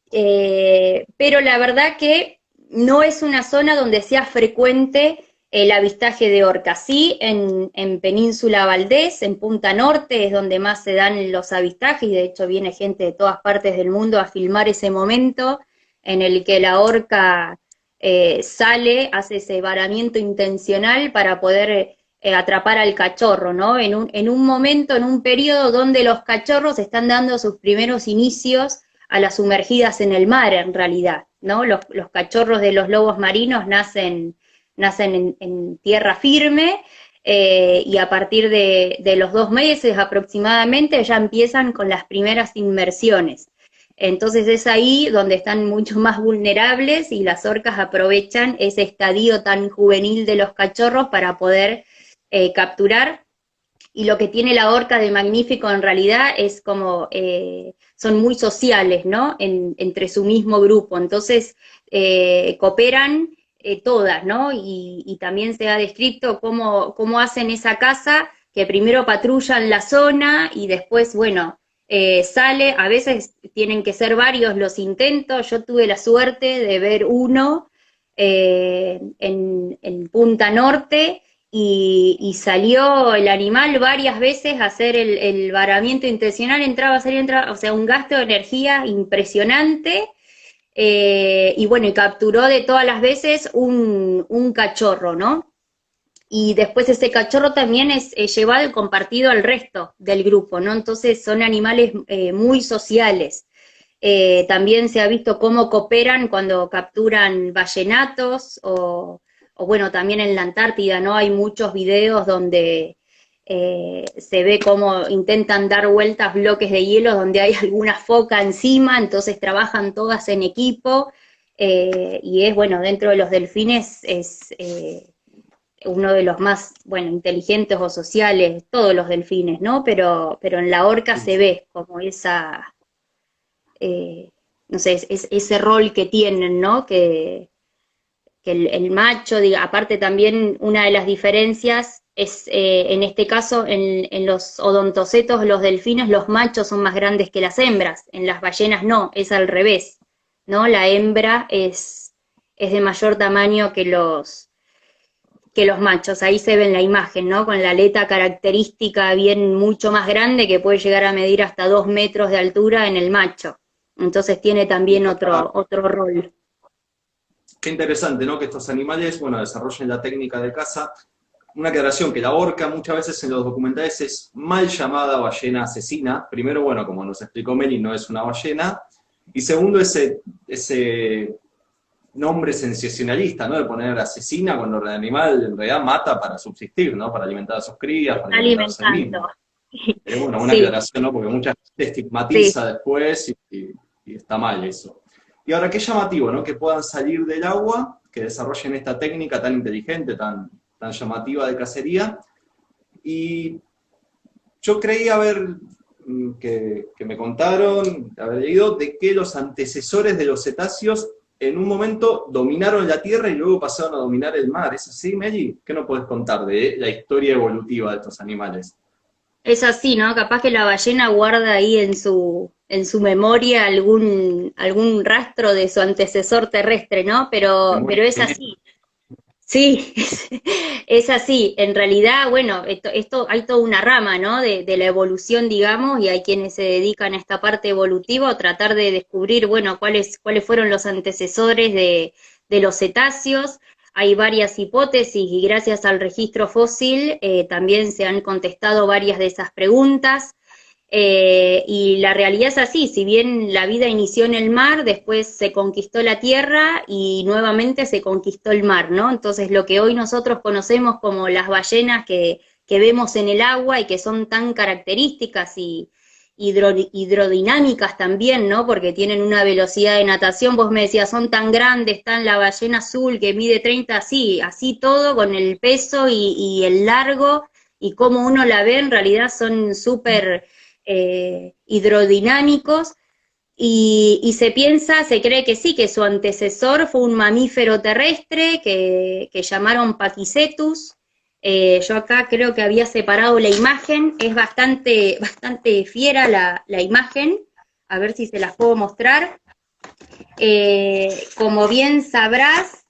pero la verdad que no es una zona donde sea frecuente el avistaje de orcas. Sí, en Península Valdés, en Punta Norte, es donde más se dan los avistajes, y de hecho viene gente de todas partes del mundo a filmar ese momento en el que la orca sale, hace ese varamiento intencional para poder atrapar al cachorro, ¿no? En un momento, en un periodo donde los cachorros están dando sus primeros inicios a las sumergidas en el mar, en realidad, ¿no? Los cachorros de los lobos marinos nacen en tierra firme, y a partir de los 2 meses aproximadamente ya empiezan con las primeras inmersiones. Entonces es ahí donde están mucho más vulnerables y las orcas aprovechan ese estadio tan juvenil de los cachorros para poder capturar. Y lo que tiene la orca de magnífico en realidad es como son muy sociales, ¿no? Entre su mismo grupo. Entonces cooperan todas, ¿no? Y también se ha descrito cómo hacen esa caza, que primero patrullan la zona y después, bueno, sale, a veces tienen que ser varios los intentos. Yo tuve la suerte de ver uno en Punta Norte, y salió el animal varias veces a hacer el varamiento intencional, entraba, salía, entraba, o sea, un gasto de energía impresionante, y bueno, y capturó de todas las veces un cachorro, ¿no? Y después ese cachorro también es llevado y compartido al resto del grupo, ¿no? Entonces son animales muy sociales. También se ha visto cómo cooperan cuando capturan ballenatos o bueno, también en la Antártida, ¿no? Hay muchos videos donde se ve cómo intentan dar vueltas bloques de hielo donde hay alguna foca encima, entonces trabajan todas en equipo, y es, bueno, dentro de los delfines es uno de los más, bueno, inteligentes o sociales, todos los delfines, ¿no? Pero en la orca se ve como esa, no sé, ese rol que tienen, ¿no? Que el macho, diga, aparte también una de las diferencias es, en este caso, en los odontocetos, los delfines, los machos son más grandes que las hembras, en las ballenas no, es al revés, ¿no? La hembra es de mayor tamaño que los machos, ahí se ve en la imagen, ¿no? Con la aleta característica bien mucho más grande, que puede llegar a medir hasta 2 metros de altura en el macho. Entonces tiene también otro rol. Qué interesante, ¿no? Que estos animales, bueno, desarrollen la técnica de caza. Una aclaración, que la orca muchas veces en los documentales es mal llamada ballena asesina. Primero, bueno, como nos explicó Meli, no es una ballena. Y segundo, ese nombre sensacionalista, ¿no? De poner asesina cuando el animal en realidad mata para subsistir, ¿no? Para alimentar a sus crías, para alimentarse él mismo. Alimentando. Pero bueno, una Sí, aclaración, ¿no? Porque mucha gente sí. estigmatiza después y está mal eso. Y ahora, qué llamativo, ¿no? Que puedan salir del agua, que desarrollen esta técnica tan inteligente, tan llamativa de cacería. Y yo creí que me contaron, haber leído, de que los antecesores de los cetáceos en un momento dominaron la tierra y luego pasaron a dominar el mar. ¿Es así, Meli? ¿Qué nos podés contar de la historia evolutiva de estos animales? Es así, ¿no? Capaz que la ballena guarda ahí en su memoria algún rastro de su antecesor terrestre, ¿no? Pero Memoria es genética. así. Sí, es así. En realidad, bueno, esto hay toda una rama, ¿no? De la evolución, digamos, y hay quienes se dedican a esta parte evolutiva, a tratar de descubrir, bueno, cuáles fueron los antecesores de los cetáceos. Hay varias hipótesis y gracias al registro fósil también se han contestado varias de esas preguntas. Y la realidad es así, si bien la vida inició en el mar, después se conquistó la tierra y nuevamente se conquistó el mar, ¿no? Entonces lo que hoy nosotros conocemos como las ballenas que vemos en el agua y que son tan características y hidrodinámicas también, ¿no? Porque tienen una velocidad de natación, vos me decías, son tan grandes, está la ballena azul que mide 30, así todo, con el peso y el largo, y cómo uno la ve, en realidad son súper hidrodinámicos, y se cree que sí, que su antecesor fue un mamífero terrestre que llamaron Paquicetus. Yo acá creo que había separado la imagen, es bastante fiera la imagen, a ver si se las puedo mostrar. Como bien sabrás,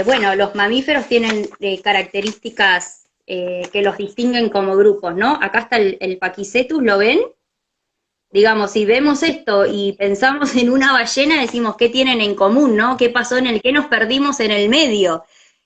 bueno, los mamíferos tienen características que los distinguen como grupos, ¿no? Acá está el Paquicetus, ¿lo ven? Digamos, si vemos esto y pensamos en una ballena, decimos, ¿qué tienen en común, no? ¿Qué pasó qué nos perdimos en el medio?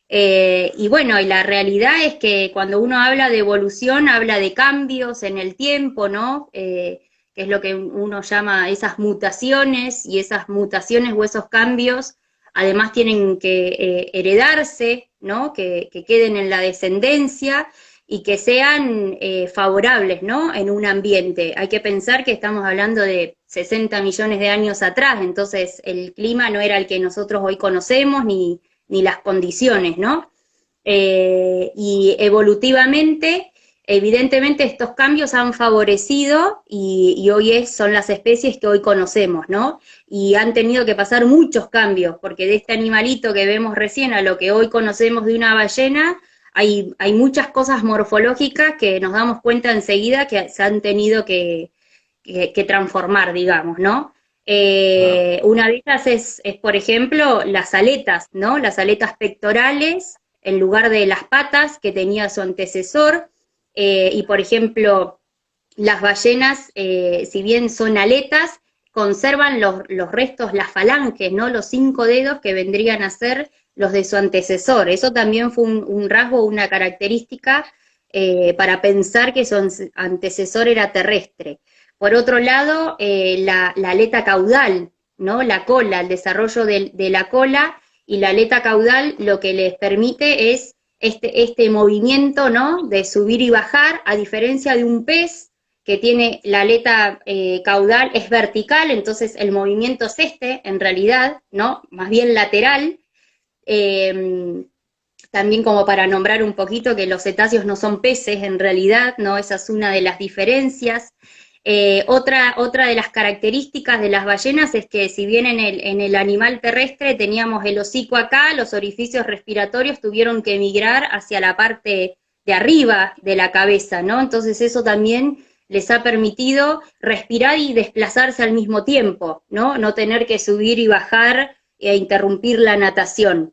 Y bueno, y la realidad es que cuando uno habla de evolución, habla de cambios en el tiempo, ¿no? Que es lo que uno llama esas mutaciones, y esas mutaciones o esos cambios además tienen que heredarse, ¿no? Que queden en la descendencia y que sean favorables, ¿no? En un ambiente. Hay que pensar que estamos hablando de 60 millones de años atrás, entonces el clima no era el que nosotros hoy conocemos, ni las condiciones, ¿no? Y evolutivamente, evidentemente estos cambios han favorecido y hoy son las especies que hoy conocemos, ¿no? Y han tenido que pasar muchos cambios, porque de este animalito que vemos recién a lo que hoy conocemos de una ballena, hay muchas cosas morfológicas que nos damos cuenta enseguida que se han tenido que transformar, digamos, ¿no? Claro. Una de ellas por ejemplo, las aletas, ¿no? Las aletas pectorales en lugar de las patas que tenía su antecesor. Y, por ejemplo, las ballenas, si bien son aletas, conservan los restos, las falanges, ¿no? Los 5 dedos que vendrían a ser los de su antecesor. Eso también fue un rasgo, una característica para pensar que su antecesor era terrestre. Por otro lado, la aleta caudal, ¿no? La cola, el desarrollo de la cola y la aleta caudal lo que les permite es este movimiento, ¿no? De subir y bajar, a diferencia de un pez que tiene la aleta caudal, es vertical, entonces el movimiento es en realidad, ¿no? Más bien lateral. Eh, También como para nombrar un poquito que los cetáceos no son peces en realidad, ¿no? Esa es una de las diferencias. Otra de las características de las ballenas es que si bien en el animal terrestre teníamos el hocico acá, los orificios respiratorios tuvieron que migrar hacia la parte de arriba de la cabeza, ¿no? Entonces eso también les ha permitido respirar y desplazarse al mismo tiempo, ¿no? No tener que subir y bajar e interrumpir la natación.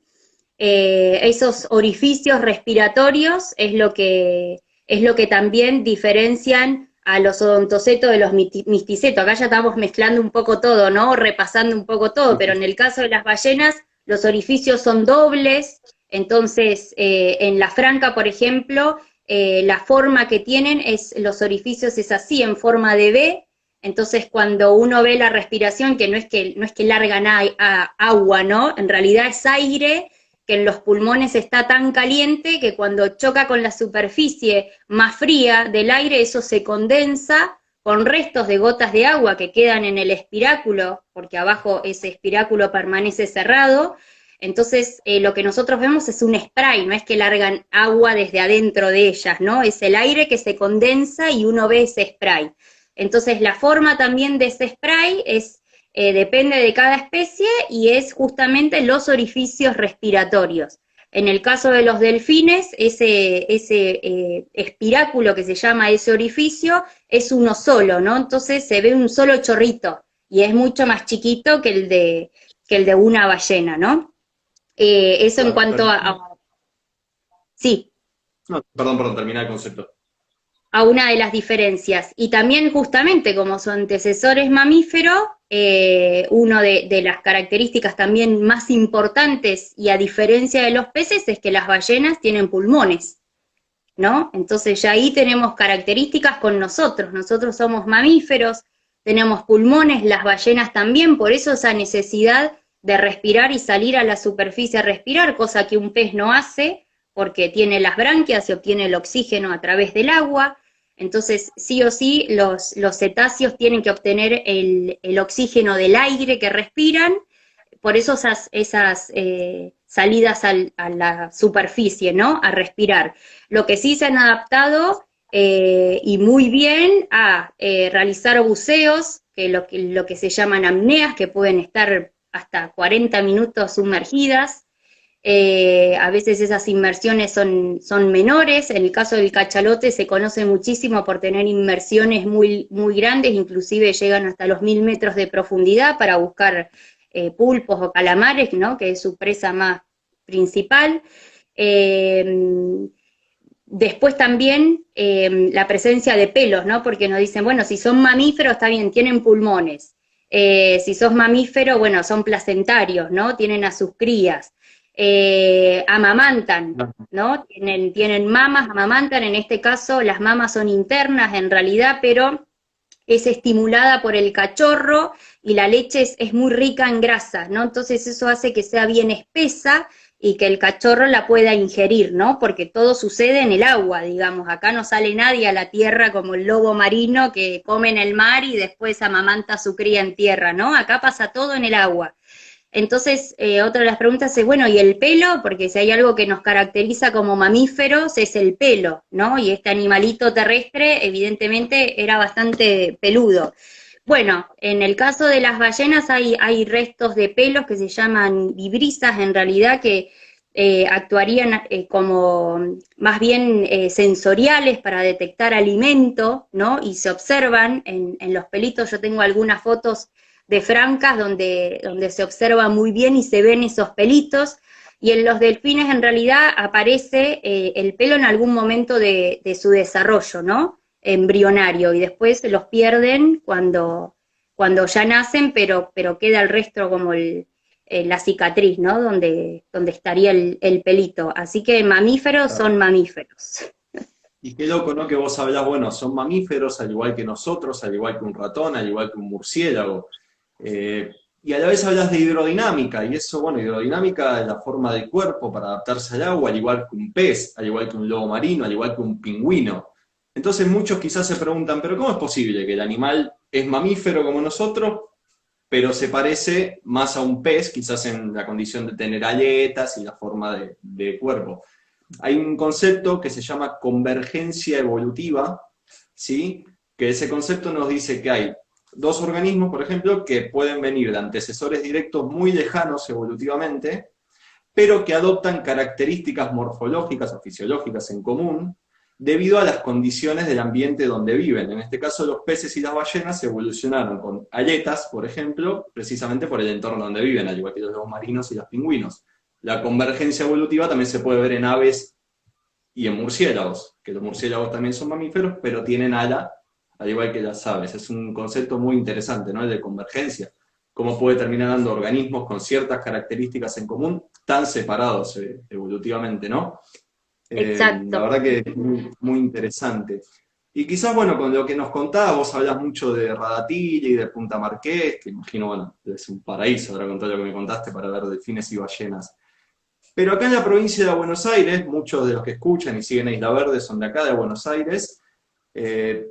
Esos orificios respiratorios es lo que también diferencian a los odontocetos de los misticetos. Acá ya estamos mezclando un poco todo, ¿no? Repasando un poco todo, pero en el caso de las ballenas, los orificios son dobles, entonces en la franca, por ejemplo, la forma que tienen los orificios es así, en forma de V, entonces cuando uno ve la respiración, que no es que largan agua, ¿no? En realidad es aire que en los pulmones está tan caliente que cuando choca con la superficie más fría del aire, eso se condensa con restos de gotas de agua que quedan en el espiráculo, porque abajo ese espiráculo permanece cerrado. Entonces, lo que nosotros vemos es un spray, no es que largan agua desde adentro de ellas, ¿no? Es el aire que se condensa y uno ve ese spray. Entonces, la forma también de ese spray depende de cada especie y es justamente los orificios respiratorios. En el caso de los delfines, ese espiráculo que se llama ese orificio es uno solo, ¿no? Entonces se ve un solo chorrito y es mucho más chiquito que el de una ballena, ¿no? Eso en Claro, cuanto sí, no, perdón, terminar el concepto. a una de las diferencias. Y también justamente como su antecesor es mamífero, una de las características también más importantes y a diferencia de los peces es que las ballenas tienen pulmones, ¿no? Entonces ya ahí tenemos características con nosotros somos mamíferos, tenemos pulmones, las ballenas también, por eso esa necesidad de respirar y salir a la superficie a respirar, cosa que un pez no hace, porque tiene las branquias y obtiene el oxígeno a través del agua. Entonces, sí o sí, los cetáceos tienen que obtener el oxígeno del aire que respiran, por eso esas salidas a la superficie, ¿no? A respirar. Lo que sí se han adaptado y muy bien a realizar buceos, lo que se llaman apneas, que pueden estar hasta 40 minutos sumergidas. A veces esas inmersiones son menores, en el caso del cachalote se conoce muchísimo por tener inmersiones muy grandes, inclusive llegan hasta los 1000 metros de profundidad para buscar pulpos o calamares, ¿no? Que es su presa más principal. Después también la presencia de pelos, ¿no? Porque nos dicen, bueno, si son mamíferos, está bien, tienen pulmones. Si sos mamífero, bueno, son placentarios, ¿no? Tienen a sus crías. amamantan, ¿no? Tienen mamas, amamantan, en este caso las mamas son internas en realidad, pero es estimulada por el cachorro y la leche es muy rica en grasa, ¿no? Entonces eso hace que sea bien espesa y que el cachorro la pueda ingerir, ¿no? Porque todo sucede en el agua, digamos. Acá no sale nadie a la tierra como el lobo marino que come en el mar y después amamanta a su cría en tierra, ¿no? Acá pasa todo en el agua. Entonces, otra de las preguntas es, bueno, ¿y el pelo? Porque si hay algo que nos caracteriza como mamíferos es el pelo, ¿no? Y este animalito terrestre evidentemente era bastante peludo. Bueno, en el caso de las ballenas hay restos de pelos que se llaman vibrisas, en realidad, que actuarían como más bien sensoriales para detectar alimento, ¿no? Y se observan en los pelitos. Yo tengo algunas fotos de francas donde se observa muy bien y se ven esos pelitos, y en los delfines en realidad aparece el pelo en algún momento de su desarrollo, ¿no? Embrionario, y después los pierden cuando ya nacen, pero queda el resto como la cicatriz, ¿no? Donde estaría el pelito. Así que mamíferos son mamíferos. Y qué loco, ¿no? Que vos hablás, bueno, son mamíferos, al igual que nosotros, al igual que un ratón, al igual que un murciélago. Y a la vez hablas de hidrodinámica, y eso, bueno, hidrodinámica es la forma del cuerpo para adaptarse al agua, al igual que un pez, al igual que un lobo marino, al igual que un pingüino. Entonces muchos quizás se preguntan, pero ¿cómo es posible que el animal es mamífero como nosotros, pero se parece más a un pez, quizás en la condición de tener aletas y la forma de cuerpo? Hay un concepto que se llama convergencia evolutiva, ¿sí? Que ese concepto nos dice que hay dos organismos, por ejemplo, que pueden venir de antecesores directos muy lejanos evolutivamente, pero que adoptan características morfológicas o fisiológicas en común debido a las condiciones del ambiente donde viven. En este caso, los peces y las ballenas evolucionaron con aletas, por ejemplo, precisamente por el entorno donde viven, al igual que los lobos marinos y los pingüinos. La convergencia evolutiva también se puede ver en aves y en murciélagos, que los murciélagos también son mamíferos, pero tienen ala, al igual que las aves. Es un concepto muy interesante, ¿no? El de convergencia. Cómo puede terminar dando organismos con ciertas características en común, tan separados evolutivamente, ¿no? La Exacto. verdad que es muy, muy interesante. Y quizás, bueno, con lo que nos contabas, vos hablas mucho de Radatili y de Punta Marqués, que imagino, bueno, es un paraíso ahora con todo lo que me contaste para ver delfines y ballenas. Pero acá en la provincia de Buenos Aires, muchos de los que escuchan y siguen a Isla Verde son de acá de Buenos Aires, eh,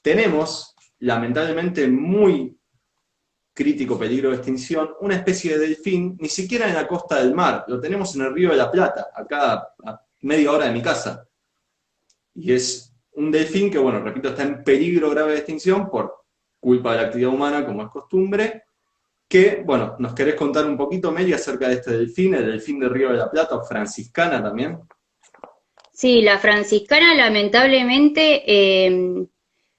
tenemos, lamentablemente, muy crítico peligro de extinción, una especie de delfín, ni siquiera en la costa del mar, lo tenemos en el Río de la Plata, acá a media hora de mi casa. Y es un delfín que, bueno, repito, está en peligro grave de extinción por culpa de la actividad humana, como es costumbre, que, bueno, ¿nos querés contar un poquito, Meli, acerca de este delfín, el delfín del Río de la Plata, o franciscana también? Sí, la franciscana lamentablemente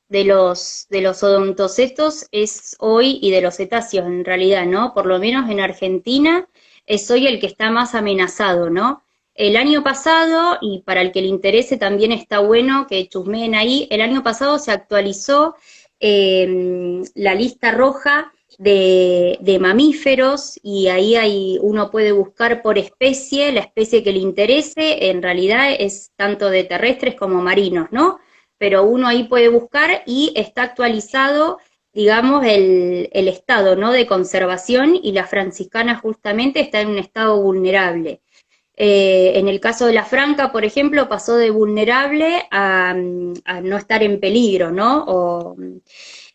de los odontocetos es hoy, y de los cetáceos en realidad, ¿no? Por lo menos en Argentina es hoy el que está más amenazado, ¿no? El año pasado, y para el que le interese también está bueno que chusmeen ahí, el año pasado se actualizó la lista roja de mamíferos, y ahí uno puede buscar por especie, la especie que le interese, en realidad es tanto de terrestres como marinos, ¿no? Pero uno ahí puede buscar y está actualizado, digamos, el estado, ¿no? De conservación, y la franciscana justamente está en un estado vulnerable. En el caso de la franca, por ejemplo, pasó de vulnerable a no estar en peligro, ¿no? O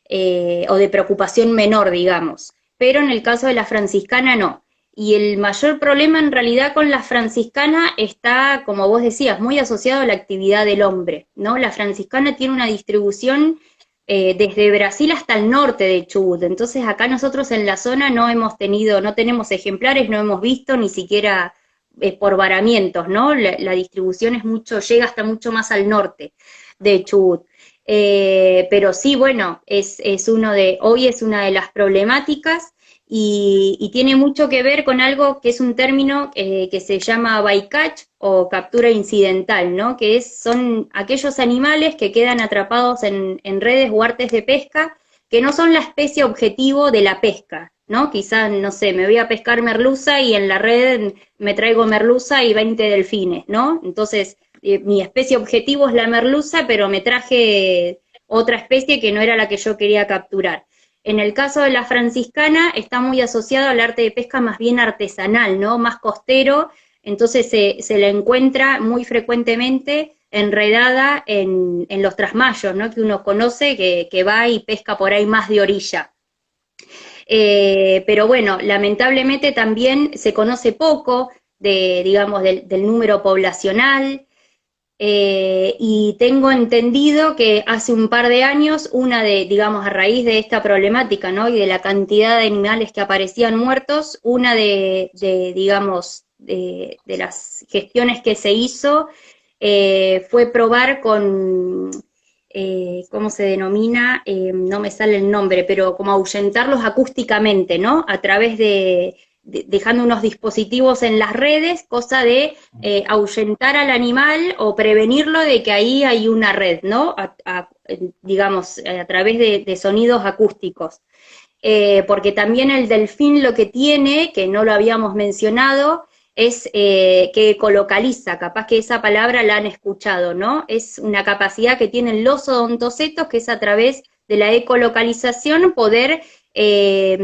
de preocupación menor, digamos. Pero en el caso de la franciscana no. Y el mayor problema en realidad con la franciscana está, como vos decías, muy asociado a la actividad del hombre, ¿no? La franciscana tiene una distribución desde Brasil hasta el norte de Chubut. Entonces acá nosotros en la zona no tenemos ejemplares, no hemos visto ni siquiera por varamientos, ¿no? La distribución llega hasta mucho más al norte de Chubut. Pero sí, bueno, hoy es una de las problemáticas, y tiene mucho que ver con algo que es un término que se llama bycatch o captura incidental, ¿no? Son aquellos animales que quedan atrapados en redes o artes de pesca que no son la especie objetivo de la pesca, ¿no? Quizás, no sé, me voy a pescar merluza y en la red me traigo merluza y 20 delfines, ¿no? Entonces, mi especie objetivo es la merluza, pero me traje otra especie que no era la que yo quería capturar. En el caso de la franciscana está muy asociado al arte de pesca más bien artesanal, ¿no? Más costero, entonces se la encuentra muy frecuentemente enredada en los trasmayos, ¿no? Que uno conoce, que va y pesca por ahí más de orilla. Pero bueno, lamentablemente también se conoce poco de, digamos, del número poblacional, y tengo entendido que hace un par de años, digamos, a raíz de esta problemática, ¿no? Y de la cantidad de animales que aparecían muertos, una digamos, de las gestiones que se hizo fue probar con, ¿cómo se denomina? No me sale el nombre, pero como ahuyentarlos acústicamente, ¿no? A través dejando unos dispositivos en las redes, cosa de ahuyentar al animal o prevenirlo de que ahí hay una red, ¿no? Digamos, a través de sonidos acústicos. Porque también el delfín lo que tiene, que no lo habíamos mencionado, es que ecolocaliza, capaz que esa palabra la han escuchado, ¿no? Es una capacidad que tienen los odontocetos, que es a través de la ecolocalización eh,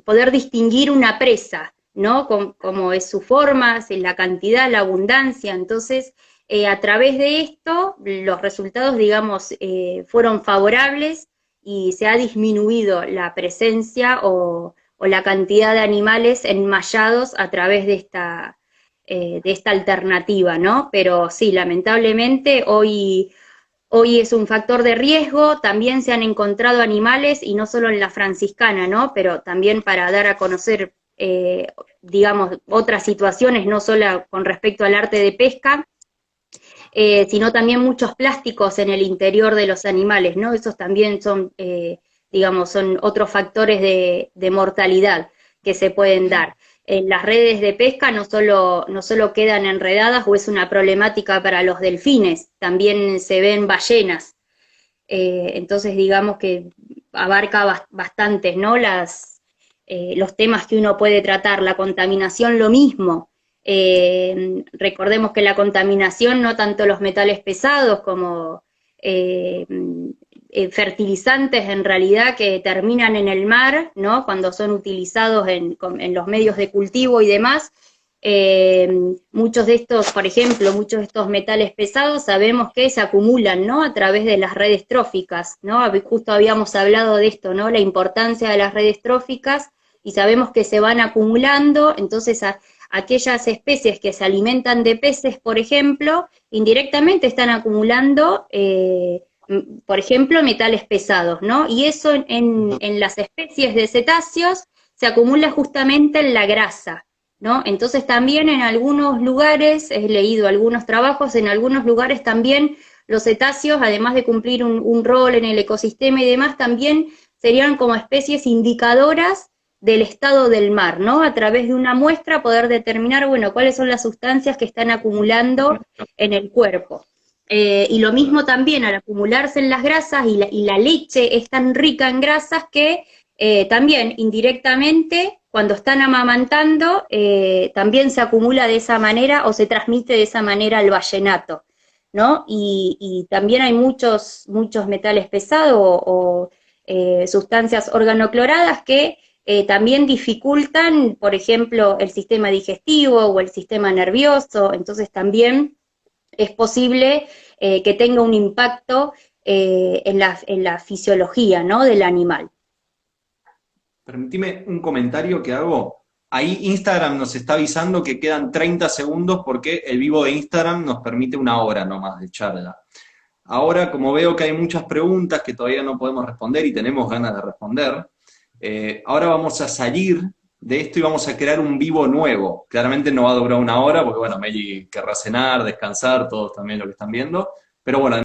poder distinguir una presa, ¿no? Como es su forma, la cantidad, la abundancia. Entonces, a través de esto, los resultados, digamos, fueron favorables y se ha disminuido la presencia o la cantidad de animales enmallados a través de esta alternativa, ¿no? Pero sí, lamentablemente hoy es un factor de riesgo, también se han encontrado animales, y no solo en la franciscana, ¿no? Pero también para dar a conocer, digamos, otras situaciones, no solo con respecto al arte de pesca, sino también muchos plásticos en el interior de los animales, ¿no? Esos también son, digamos, son otros factores de mortalidad que se pueden dar. Las redes de pesca no solo quedan enredadas o es una problemática para los delfines, también se ven ballenas. Entonces, digamos que abarca bastantes, ¿no? Los temas que uno puede tratar, la contaminación lo mismo. Recordemos que la contaminación, no tanto los metales pesados como eh, fertilizantes en realidad que terminan en el mar, ¿no? Cuando son utilizados en los medios de cultivo y demás, muchos de estos, por ejemplo, muchos de estos metales pesados sabemos que se acumulan, ¿no? A través de las redes tróficas, ¿no? Justo habíamos hablado de esto, ¿no? La importancia de las redes tróficas, y sabemos que se van acumulando, entonces aquellas especies que se alimentan de peces, por ejemplo, indirectamente están acumulando, por ejemplo, metales pesados, ¿no? Y eso en las especies de cetáceos se acumula justamente en la grasa, ¿no? Entonces también en algunos lugares, he leído algunos trabajos, en algunos lugares también los cetáceos, además de cumplir un rol en el ecosistema y demás, también serían como especies indicadoras del estado del mar, ¿no? A través de una muestra poder determinar, bueno, cuáles son las sustancias que están acumulando en el cuerpo. Y lo mismo también al acumularse en las grasas, y la leche es tan rica en grasas que también indirectamente cuando están amamantando también se acumula de esa manera o se transmite de esa manera al vallenato, ¿no? Y también hay muchos metales pesados o sustancias organocloradas que también dificultan, por ejemplo, el sistema digestivo o el sistema nervioso, entonces también es posible que tenga un impacto en la fisiología, ¿no? Del animal. Permitime un comentario que hago. Ahí Instagram nos está avisando que quedan 30 segundos porque el vivo de Instagram nos permite una hora nomás de charla. Ahora, como veo que hay muchas preguntas que todavía no podemos responder y tenemos ganas de responder, ahora vamos a salir de esto y vamos a crear un vivo nuevo. Claramente no va a durar una hora porque, bueno, Meli querrá cenar, descansar, todos también lo que están viendo. Pero bueno,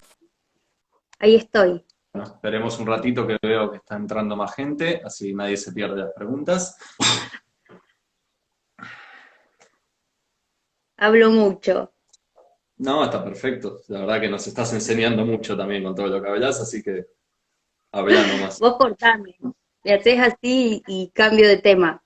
Ahí estoy. esperemos un ratito que veo que está entrando más gente, así nadie se pierde las preguntas. Hablo mucho. No, está perfecto. La verdad que nos estás enseñando mucho también con todo lo que hablas, así que habla nomás. Vos cortame. Me haces así y cambio de tema.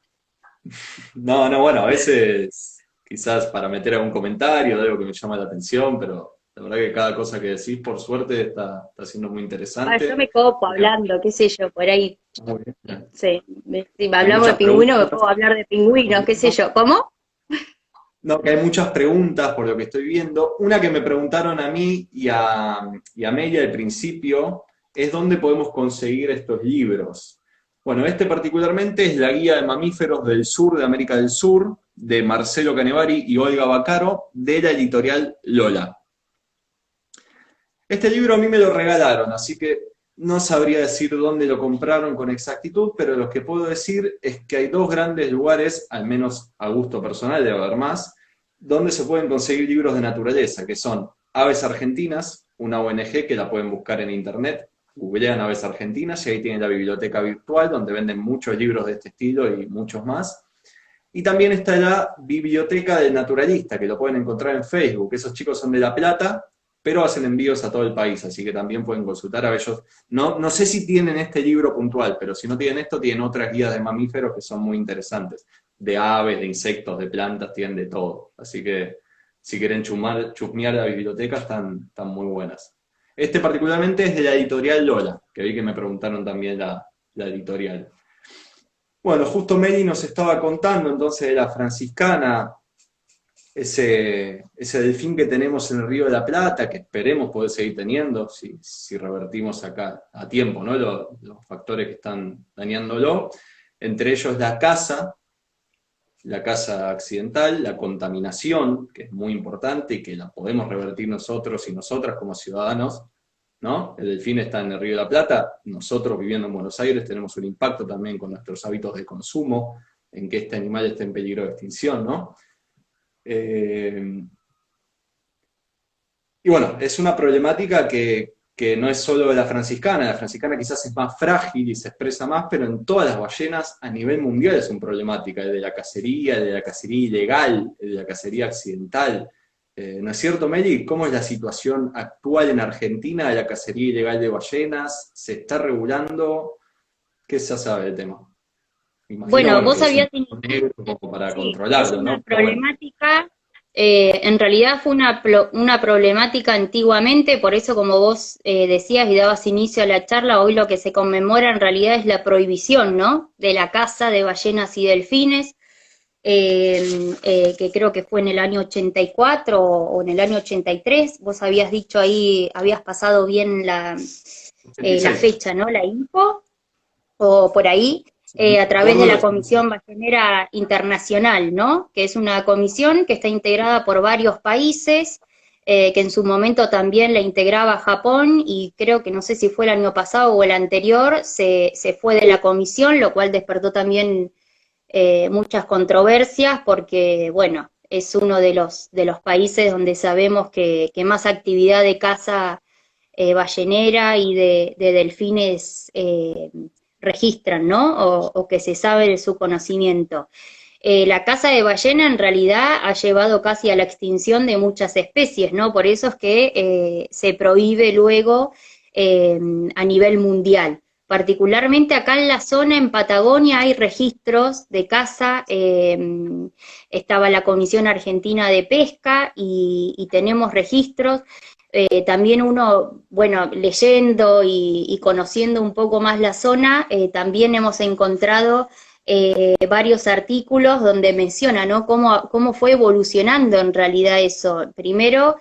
No, no, bueno, a veces quizás para meter algún comentario de algo que me llama la atención, pero la verdad que cada cosa que decís, por suerte, está siendo muy Ah, yo interesante. me copo Porque hablando, qué sé yo, por ahí, muy bien. sí, si Hay hablamos de muchas pingüinos, me preguntas. puedo hablar de pingüinos, qué sé yo. ¿Cómo? No, que hay muchas preguntas por lo que estoy viendo. Una que me preguntaron a mí y a Melia al principio es dónde podemos conseguir estos libros. Bueno, este particularmente es la guía de mamíferos del sur, de América del Sur, de Marcelo Canevari y Olga Bacaro, de la editorial Lola. Este libro a mí me lo regalaron, así que no sabría decir dónde lo compraron con exactitud, pero lo que puedo decir es que hay dos grandes lugares, al menos a gusto personal, debe haber más, donde se pueden conseguir libros de naturaleza, que son Aves Argentinas, una ONG que la pueden buscar en internet, googlean Aves Argentinas y ahí tienen la biblioteca virtual donde venden muchos libros de este estilo y muchos más. Y también está la Biblioteca del Naturalista, que lo pueden encontrar en Facebook. Esos chicos son de La Plata, pero hacen envíos a todo el país, así que también pueden consultar a ellos. No, no sé si tienen este libro puntual, pero si no tienen esto, tienen otras guías de mamíferos que son muy interesantes. De aves, de insectos, de plantas, tienen de todo. Así que si quieren chusmear la biblioteca, están muy buenas. Este particularmente es de la editorial Lola, que vi que me preguntaron también la editorial. Bueno, justo Meli nos estaba contando entonces de la franciscana, ese delfín que tenemos en el Río de la Plata, que esperemos poder seguir teniendo si revertimos acá a tiempo, ¿no? Los factores que están dañándolo, entre ellos la caza accidental, la contaminación, que es muy importante y que la podemos revertir nosotros y nosotras como ciudadanos, ¿no? El delfín está en el Río de la Plata, nosotros viviendo en Buenos Aires tenemos un impacto también con nuestros hábitos de consumo, en que este animal está en peligro de extinción, ¿no? Y bueno, es una problemática que no es solo de la franciscana quizás es más frágil y se expresa más, pero en todas las ballenas a nivel mundial es una problemática, el de la cacería, el de la cacería ilegal, el de la cacería accidental. ¿No es cierto, Meli? ¿Cómo es la situación actual en Argentina de la cacería ilegal de ballenas? ¿Se está regulando? ¿Qué se sabe del tema? Me imagino, Bueno, bueno, vos que es un habías punto negro como para sí, es controlarlo, una ¿no? Pero bueno. problemática, en realidad fue una problemática antiguamente, por eso como vos decías y dabas inicio a la charla, hoy lo que se conmemora en realidad es la prohibición, ¿no? De la caza de ballenas y delfines, que creo que fue en el año 84 o en el año 83, vos habías dicho ahí, habías pasado bien la 86. fecha, ¿no? La info, o por ahí, a través de Gordo la lo Comisión Ballenera Internacional, ¿no? Que es una comisión que está integrada por varios países, que en su momento también la integraba Japón y creo que no sé si fue el año pasado o el anterior, se fue de la comisión, lo cual despertó también muchas controversias porque, bueno, es uno de los países donde sabemos que más actividad de caza ballenera y de delfines registran, ¿no? O que se sabe de su conocimiento. La caza de ballena en realidad ha llevado casi a la extinción de muchas especies, ¿no? Por eso es que se prohíbe luego a nivel mundial. Particularmente acá en la zona, en Patagonia, hay registros de caza. Estaba la Comisión Argentina de Pesca y tenemos registros. También uno, bueno, leyendo y conociendo un poco más la zona, también hemos encontrado varios artículos donde menciona, ¿no? Cómo fue evolucionando en realidad eso. Primero,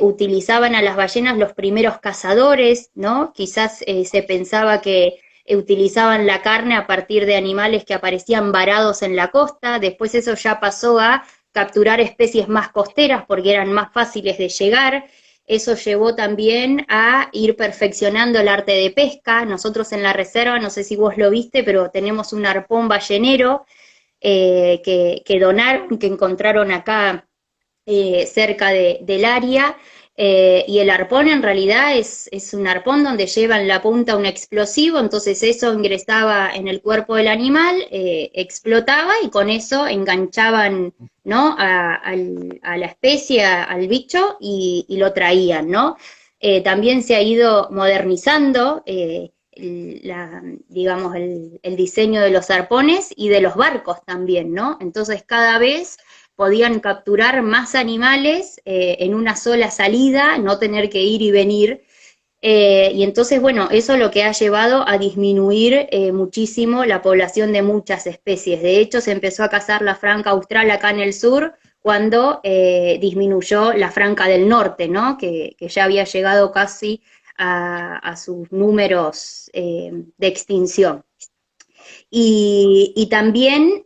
utilizaban a las ballenas los primeros cazadores, ¿no? Quizás se pensaba que utilizaban la carne a partir de animales que aparecían varados en la costa, después eso ya pasó a capturar especies más costeras porque eran más fáciles de llegar. Eso llevó también a ir perfeccionando el arte de pesca. Nosotros en la reserva, no sé si vos lo viste, pero tenemos un arpón ballenero que donaron, que encontraron acá cerca del área, y el arpón en realidad es un arpón donde llevan la punta un explosivo, entonces eso ingresaba en el cuerpo del animal, explotaba y con eso enganchaban, ¿no? A la especie, al bicho y lo traían, ¿no? También se ha ido modernizando, digamos, el diseño de los arpones y de los barcos también, ¿no? Entonces cada vez podían capturar más animales en una sola salida, no tener que ir y venir. Y entonces, bueno, eso es lo que ha llevado a disminuir muchísimo la población de muchas especies. De hecho, se empezó a cazar la franca austral acá en el sur cuando disminuyó la franca del norte, ¿no? Que ya había llegado casi a sus números de extinción. Y también,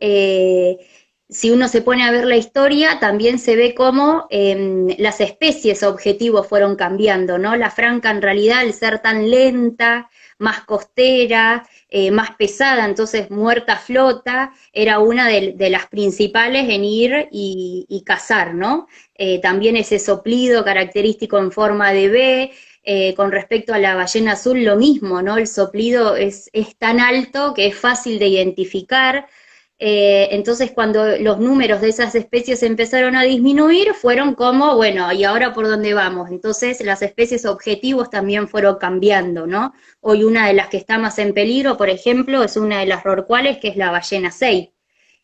si uno se pone a ver la historia, también se ve cómo las especies objetivos fueron cambiando, ¿no? La franca en realidad, al ser tan lenta, más costera, más pesada, entonces muerta flota, era una de las principales en ir y cazar, ¿no? También ese soplido característico en forma de V, con respecto a la ballena azul, lo mismo, ¿no? El soplido es tan alto que es fácil de identificar. Entonces, cuando los números de esas especies empezaron a disminuir, fueron como, bueno, ¿y ahora por dónde vamos? Entonces, las especies objetivos también fueron cambiando, ¿no? Hoy una de las que está más en peligro, por ejemplo, es una de las rorcuales, que es la ballena sei.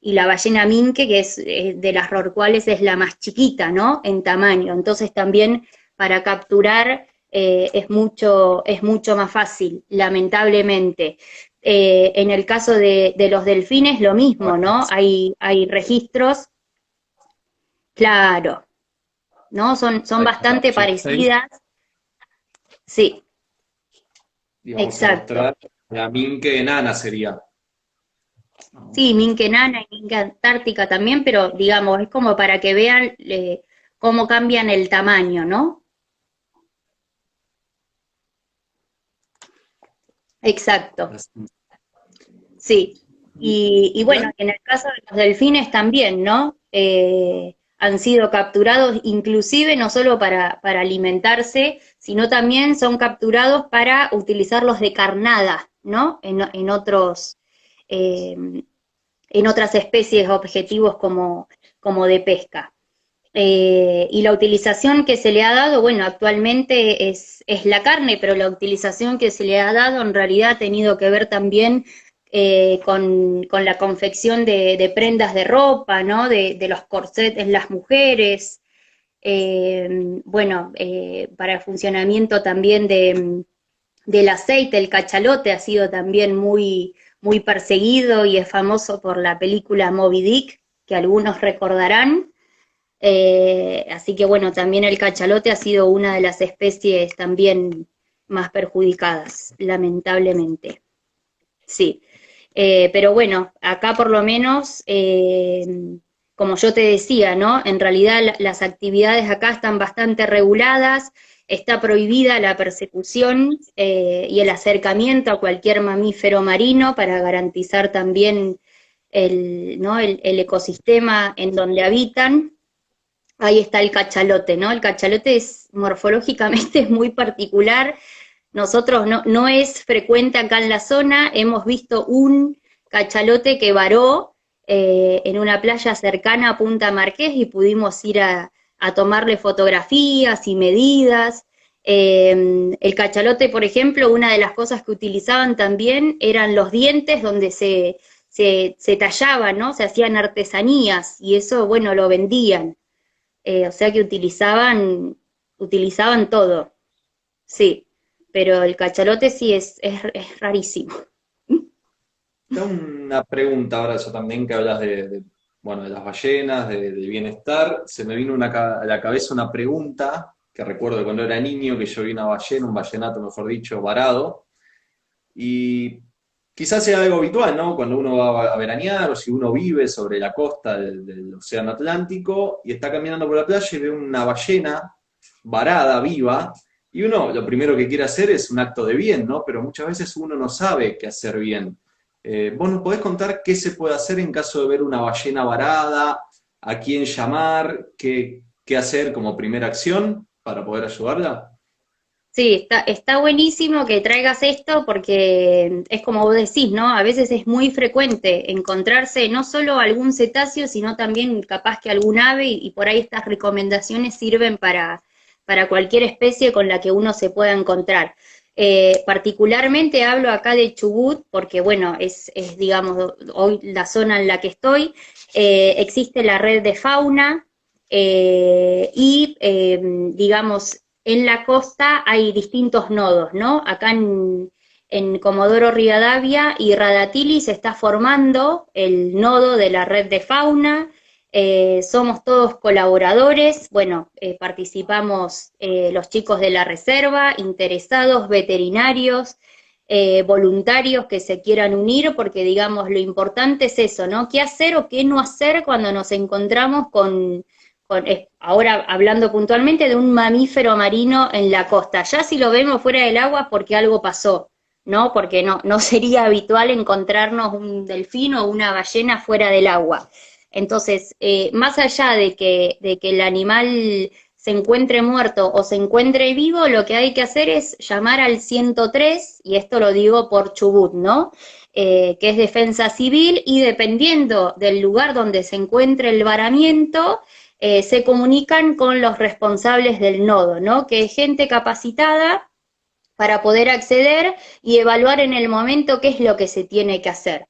Y la ballena minke, que es de las rorcuales, es la más chiquita, ¿no? En tamaño. Entonces, también para capturar es mucho más fácil, lamentablemente. En el caso de los delfines, lo mismo, ¿no? Hay registros, claro, ¿no? Son La bastante ballena 6, parecidas, sí, y vamos a exacto. mostrar la minke enana sería. Sí, Minke Nana y Minke Antártica también, pero digamos, es como para que vean cómo cambian el tamaño, ¿no? Exacto. Sí, y bueno, Bien. en el caso de los delfines también, ¿no? Han sido capturados inclusive no solo para alimentarse, sino también son capturados para utilizarlos de carnada, ¿no? Eh, en otras especies objetivos como de pesca. Y la utilización que se le ha dado, bueno, actualmente es la carne, pero la utilización que se le ha dado en realidad ha tenido que ver también con la confección de prendas de ropa, ¿no? De los corsets en las mujeres, bueno, para el funcionamiento también del aceite, el cachalote ha sido también muy perseguido y es famoso por la película Moby Dick, que algunos recordarán. Así que bueno, también el cachalote ha sido una de las especies también más perjudicadas, lamentablemente. Sí. Pero bueno, acá por lo menos, como yo te decía, ¿no? En realidad las actividades acá están bastante reguladas, está prohibida la persecución y el acercamiento a cualquier mamífero marino para garantizar también ¿no? el ecosistema en donde habitan. Ahí está el cachalote, ¿no? El cachalote morfológicamente es muy particular. Nosotros no es frecuente acá en la zona, hemos visto un cachalote que varó en una playa cercana a Punta Marqués y pudimos ir a tomarle fotografías y medidas. El cachalote, por ejemplo, una de las cosas que utilizaban también eran los dientes donde se tallaban, ¿no? Se hacían artesanías y eso, bueno, lo vendían. O sea que utilizaban todo, sí, pero el cachalote sí es rarísimo. Tengo una pregunta ahora, yo también que hablas bueno, de las ballenas, del bienestar. Se me vino a la cabeza una pregunta que recuerdo de cuando era niño, que yo vi una ballena, un ballenato, mejor dicho, varado. Y quizás sea algo habitual, ¿no? Cuando uno va a veranear o si uno vive sobre la costa del Océano Atlántico y está caminando por la playa y ve una ballena varada, viva, y uno lo primero que quiere hacer es un acto de bien, ¿no? Pero muchas veces uno no sabe qué hacer bien. ¿Vos nos podés contar qué se puede hacer en caso de ver una ballena varada? ¿A quién llamar? ¿Qué hacer como primera acción para poder ayudarla? Sí, está buenísimo que traigas esto porque es como vos decís, ¿no? A veces es muy frecuente encontrarse no solo algún cetáceo, sino también capaz que algún ave y por ahí estas recomendaciones sirven para cualquier especie con la que uno se pueda encontrar. Particularmente hablo acá de Chubut, porque bueno, digamos, hoy la zona en la que estoy, existe la red de fauna y, digamos, en la costa hay distintos nodos, ¿no? Acá en Comodoro Rivadavia y Radatili se está formando el nodo de la red de fauna. Somos todos colaboradores, bueno, participamos los chicos de la reserva, interesados, veterinarios, voluntarios que se quieran unir, porque digamos, lo importante es eso, ¿no? ¿Qué hacer o qué no hacer cuando nos encontramos ahora hablando puntualmente de un mamífero marino en la costa? Ya si lo vemos fuera del agua porque algo pasó, ¿no? Porque no sería habitual encontrarnos un delfín o una ballena fuera del agua. Entonces, más allá de que el animal se encuentre muerto o se encuentre vivo, lo que hay que hacer es llamar al 103, y esto lo digo por Chubut, ¿no? Que es defensa civil, y dependiendo del lugar donde se encuentre el varamiento, se comunican con los responsables del nodo, ¿no? Que es gente capacitada para poder acceder y evaluar en el momento qué es lo que se tiene que hacer.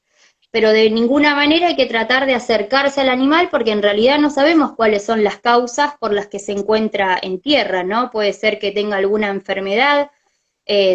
Pero de ninguna manera hay que tratar de acercarse al animal porque en realidad no sabemos cuáles son las causas por las que se encuentra en tierra, ¿no? Puede ser que tenga alguna enfermedad,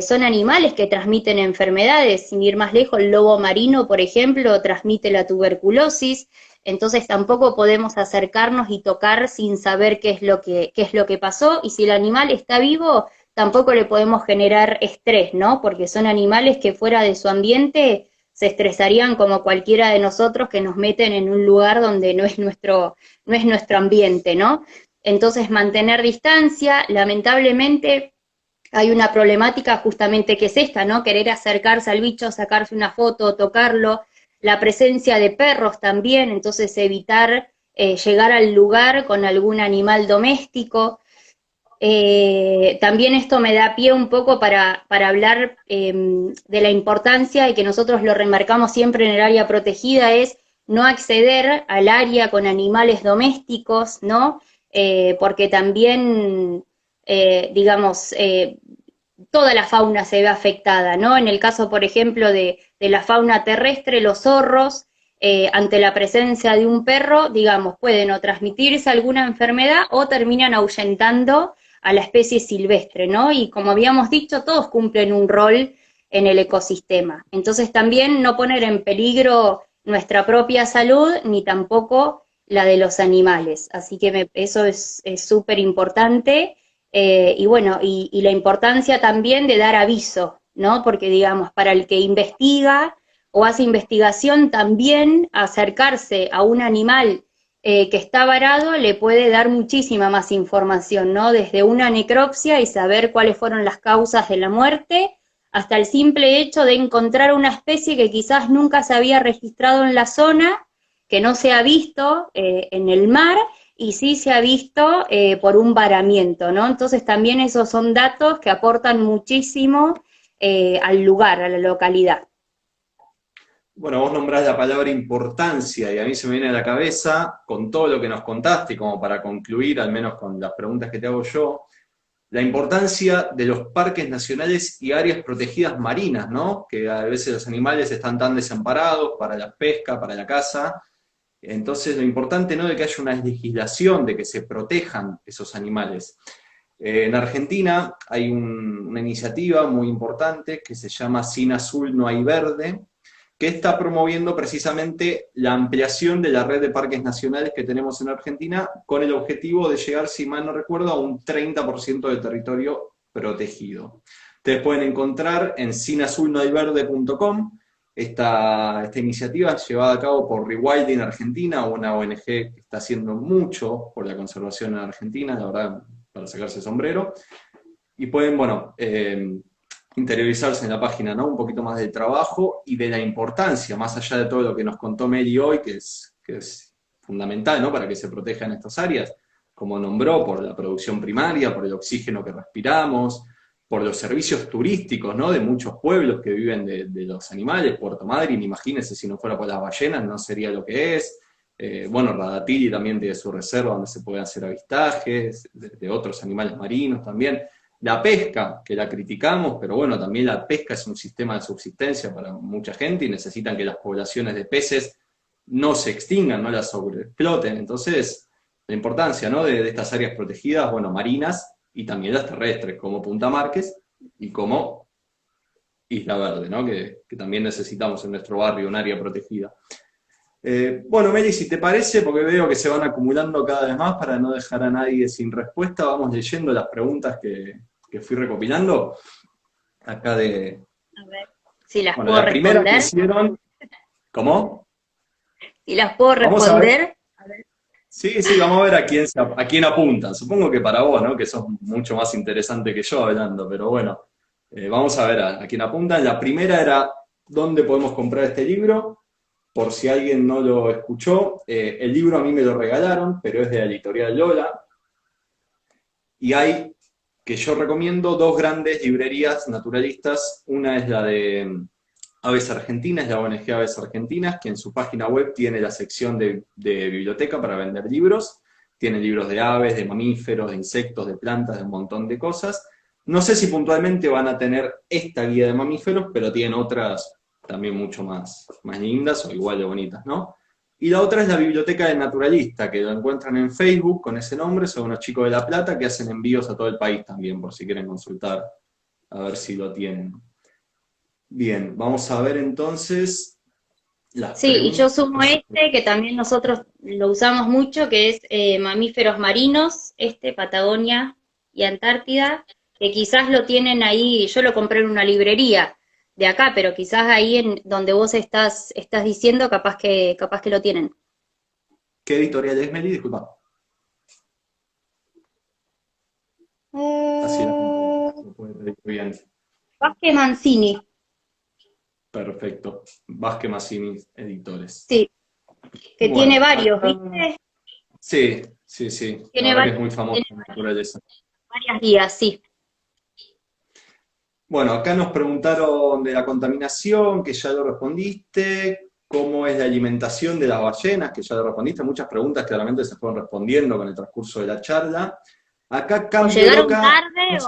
son animales que transmiten enfermedades, sin ir más lejos, el lobo marino, por ejemplo, transmite la tuberculosis, entonces tampoco podemos acercarnos y tocar sin saber qué es lo que pasó, y si el animal está vivo, tampoco le podemos generar estrés, ¿no? Porque son animales que fuera de su ambiente se estresarían como cualquiera de nosotros que nos meten en un lugar donde no es nuestro ambiente, ¿no? Entonces mantener distancia, lamentablemente hay una problemática justamente que es esta, ¿no? Querer acercarse al bicho, sacarse una foto, tocarlo, la presencia de perros también, entonces evitar llegar al lugar con algún animal doméstico. También esto me da pie un poco para hablar de la importancia, y que nosotros lo remarcamos siempre en el área protegida, es no acceder al área con animales domésticos, ¿no? Porque también, digamos, toda la fauna se ve afectada, ¿no? En el caso, por ejemplo, de la fauna terrestre, los zorros, ante la presencia de un perro, digamos, pueden o transmitirse alguna enfermedad o terminan ahuyentando a la especie silvestre, ¿no? Y como habíamos dicho, todos cumplen un rol en el ecosistema. Entonces también no poner en peligro nuestra propia salud ni tampoco la de los animales. Así que eso es súper importante. Y bueno, y la importancia también de dar aviso, ¿no? Porque digamos, para el que investiga o hace investigación, también acercarse a un animal que está varado le puede dar muchísima más información, ¿no? Desde una necropsia y saber cuáles fueron las causas de la muerte, hasta el simple hecho de encontrar una especie que quizás nunca se había registrado en la zona, que no se ha visto en el mar, y sí se ha visto por un varamiento, ¿no? Entonces también esos son datos que aportan muchísimo al lugar, a la localidad. Bueno, vos nombrás la palabra importancia y a mí se me viene a la cabeza, con todo lo que nos contaste, y como para concluir, al menos con las preguntas que te hago yo, la importancia de los parques nacionales y áreas protegidas marinas, ¿no? Que a veces los animales están tan desamparados para la pesca, para la caza. Entonces, lo importante, ¿no?, de que haya una legislación de que se protejan esos animales. En Argentina hay una iniciativa muy importante que se llama Sin Azul no hay verde, que está promoviendo precisamente la ampliación de la red de parques nacionales que tenemos en Argentina, con el objetivo de llegar, si mal no recuerdo, a un 30% del territorio protegido. Ustedes pueden encontrar en sinazulnohayverde.com esta iniciativa llevada a cabo por Rewilding Argentina, una ONG que está haciendo mucho por la conservación en Argentina, la verdad, para sacarse el sombrero. Y pueden, bueno, interiorizarse en la página, ¿no? Un poquito más del trabajo y de la importancia, más allá de todo lo que nos contó Mary hoy, que es fundamental, ¿no?, para que se protejan estas áreas, como nombró, por la producción primaria, por el oxígeno que respiramos, por los servicios turísticos, ¿no?, de muchos pueblos que viven de los animales. Puerto Madryn, imagínense, si no fuera por las ballenas, no sería lo que es. Bueno, Radatili también tiene su reserva donde se pueden hacer avistajes de otros animales marinos también. La pesca, que la criticamos, pero bueno, también la pesca es un sistema de subsistencia para mucha gente y necesitan que las poblaciones de peces no se extingan, no las sobreexploten. Entonces, la importancia, ¿no?, de estas áreas protegidas, bueno, marinas y también las terrestres, como Punta Márquez y como Isla Verde, ¿no?, que también necesitamos en nuestro barrio un área protegida. Bueno, Meli, si te parece, porque veo que se van acumulando cada vez más para no dejar a nadie sin respuesta, vamos leyendo las preguntas que fui recopilando acá de... A ver si las Bueno, puedo la primera que responder. hicieron... ¿Cómo? Si las puedo Vamos a ver. responder. Sí, sí, vamos a ver a quién apuntan. Supongo que para vos, ¿no?, que sos mucho más interesante que yo hablando, pero bueno, vamos a ver a quién apuntan. La primera era, ¿dónde podemos comprar este libro? Por si alguien no lo escuchó, el libro a mí me lo regalaron, pero es de la editorial Lola, y hay, que yo recomiendo, dos grandes librerías naturalistas. Una es la de Aves Argentinas, la ONG Aves Argentinas, que en su página web tiene la sección de biblioteca para vender libros. Tiene libros de aves, de mamíferos, de insectos, de plantas, de un montón de cosas. No sé si puntualmente van a tener esta guía de mamíferos, pero tienen otras también mucho más lindas o igual de bonitas, ¿no? Y la otra es la Biblioteca del Naturalista, que lo encuentran en Facebook con ese nombre. Son unos chicos de La Plata que hacen envíos a todo el país también, por si quieren consultar, a ver si lo tienen. Bien, vamos a ver entonces las Sí, y yo preguntas. sumo este, que también nosotros lo usamos mucho, que es mamíferos marinos, Patagonia y Antártida, que quizás lo tienen ahí, yo lo compré en una librería de acá, pero quizás ahí en donde vos estás diciendo, capaz que lo tienen. ¿Qué editorial es, Meli? Disculpa. Así la gente lo puede pedir bien. Vázquez Mancini, Perfecto. Vázquez Massini, editores. sí, que tiene Bueno, varios, acá... ¿viste? Sí, sí, sí. La Tiene verdad que es varias, muy famoso tiene en naturaleza. varias guías, sí. Bueno, acá nos preguntaron de la contaminación, que ya lo respondiste, cómo es la alimentación de las ballenas, que ya lo respondiste, muchas preguntas claramente se fueron respondiendo con el transcurso de la charla. Acá O Cambio llegaron Loca, tarde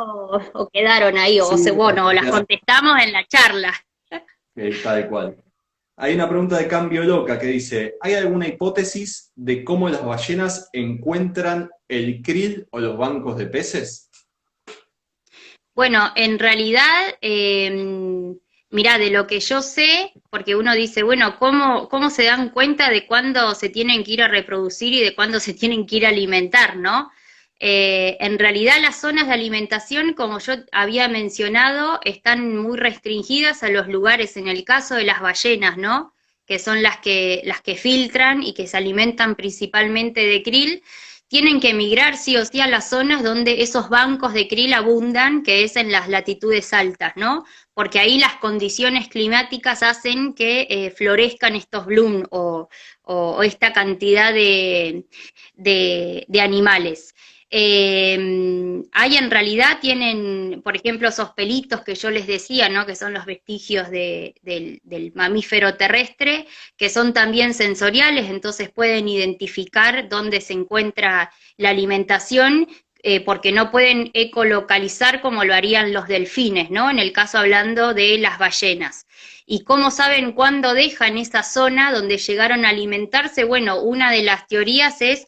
o quedaron ahí, sí, bueno, o las contestamos en la charla. tal cual. Hay una pregunta de Cambio Loca que dice, ¿hay alguna hipótesis de cómo las ballenas encuentran el krill o los bancos de peces? Bueno, en realidad, mirá, de lo que yo sé, porque uno dice, bueno, ¿cómo se dan cuenta de cuándo se tienen que ir a reproducir y de cuándo se tienen que ir a alimentar, ¿no? En realidad las zonas de alimentación, como yo había mencionado, están muy restringidas a los lugares, en el caso de las ballenas, ¿no?, que son las que filtran y que se alimentan principalmente de krill, tienen que emigrar sí o sí a las zonas donde esos bancos de krill abundan, que es en las latitudes altas, ¿no? Porque ahí las condiciones climáticas hacen que florezcan estos bloom o esta cantidad de animales. Hay en realidad, tienen, por ejemplo, esos pelitos que yo les decía, ¿no?, que son los vestigios del mamífero terrestre, que son también sensoriales, entonces pueden identificar dónde se encuentra la alimentación, porque no pueden ecolocalizar como lo harían los delfines, ¿no?, en el caso hablando de las ballenas. ¿Y cómo saben cuándo dejan esa zona donde llegaron a alimentarse? Bueno, una de las teorías es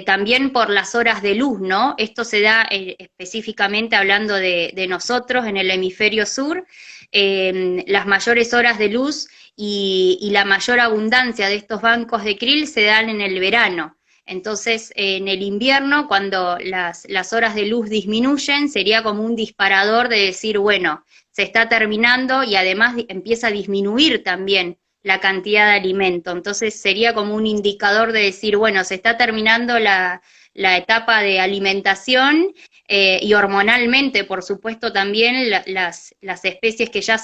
también por las horas de luz, ¿no? Esto se da específicamente hablando de nosotros en el hemisferio sur, las mayores horas de luz y la mayor abundancia de estos bancos de krill se dan en el verano. Entonces, en el invierno, cuando las horas de luz disminuyen, sería como un disparador de decir, bueno, se está terminando y además empieza a disminuir también la cantidad de alimento. Entonces sería como un indicador de decir, bueno, se está terminando la etapa de alimentación y hormonalmente, por supuesto, también las especies que ya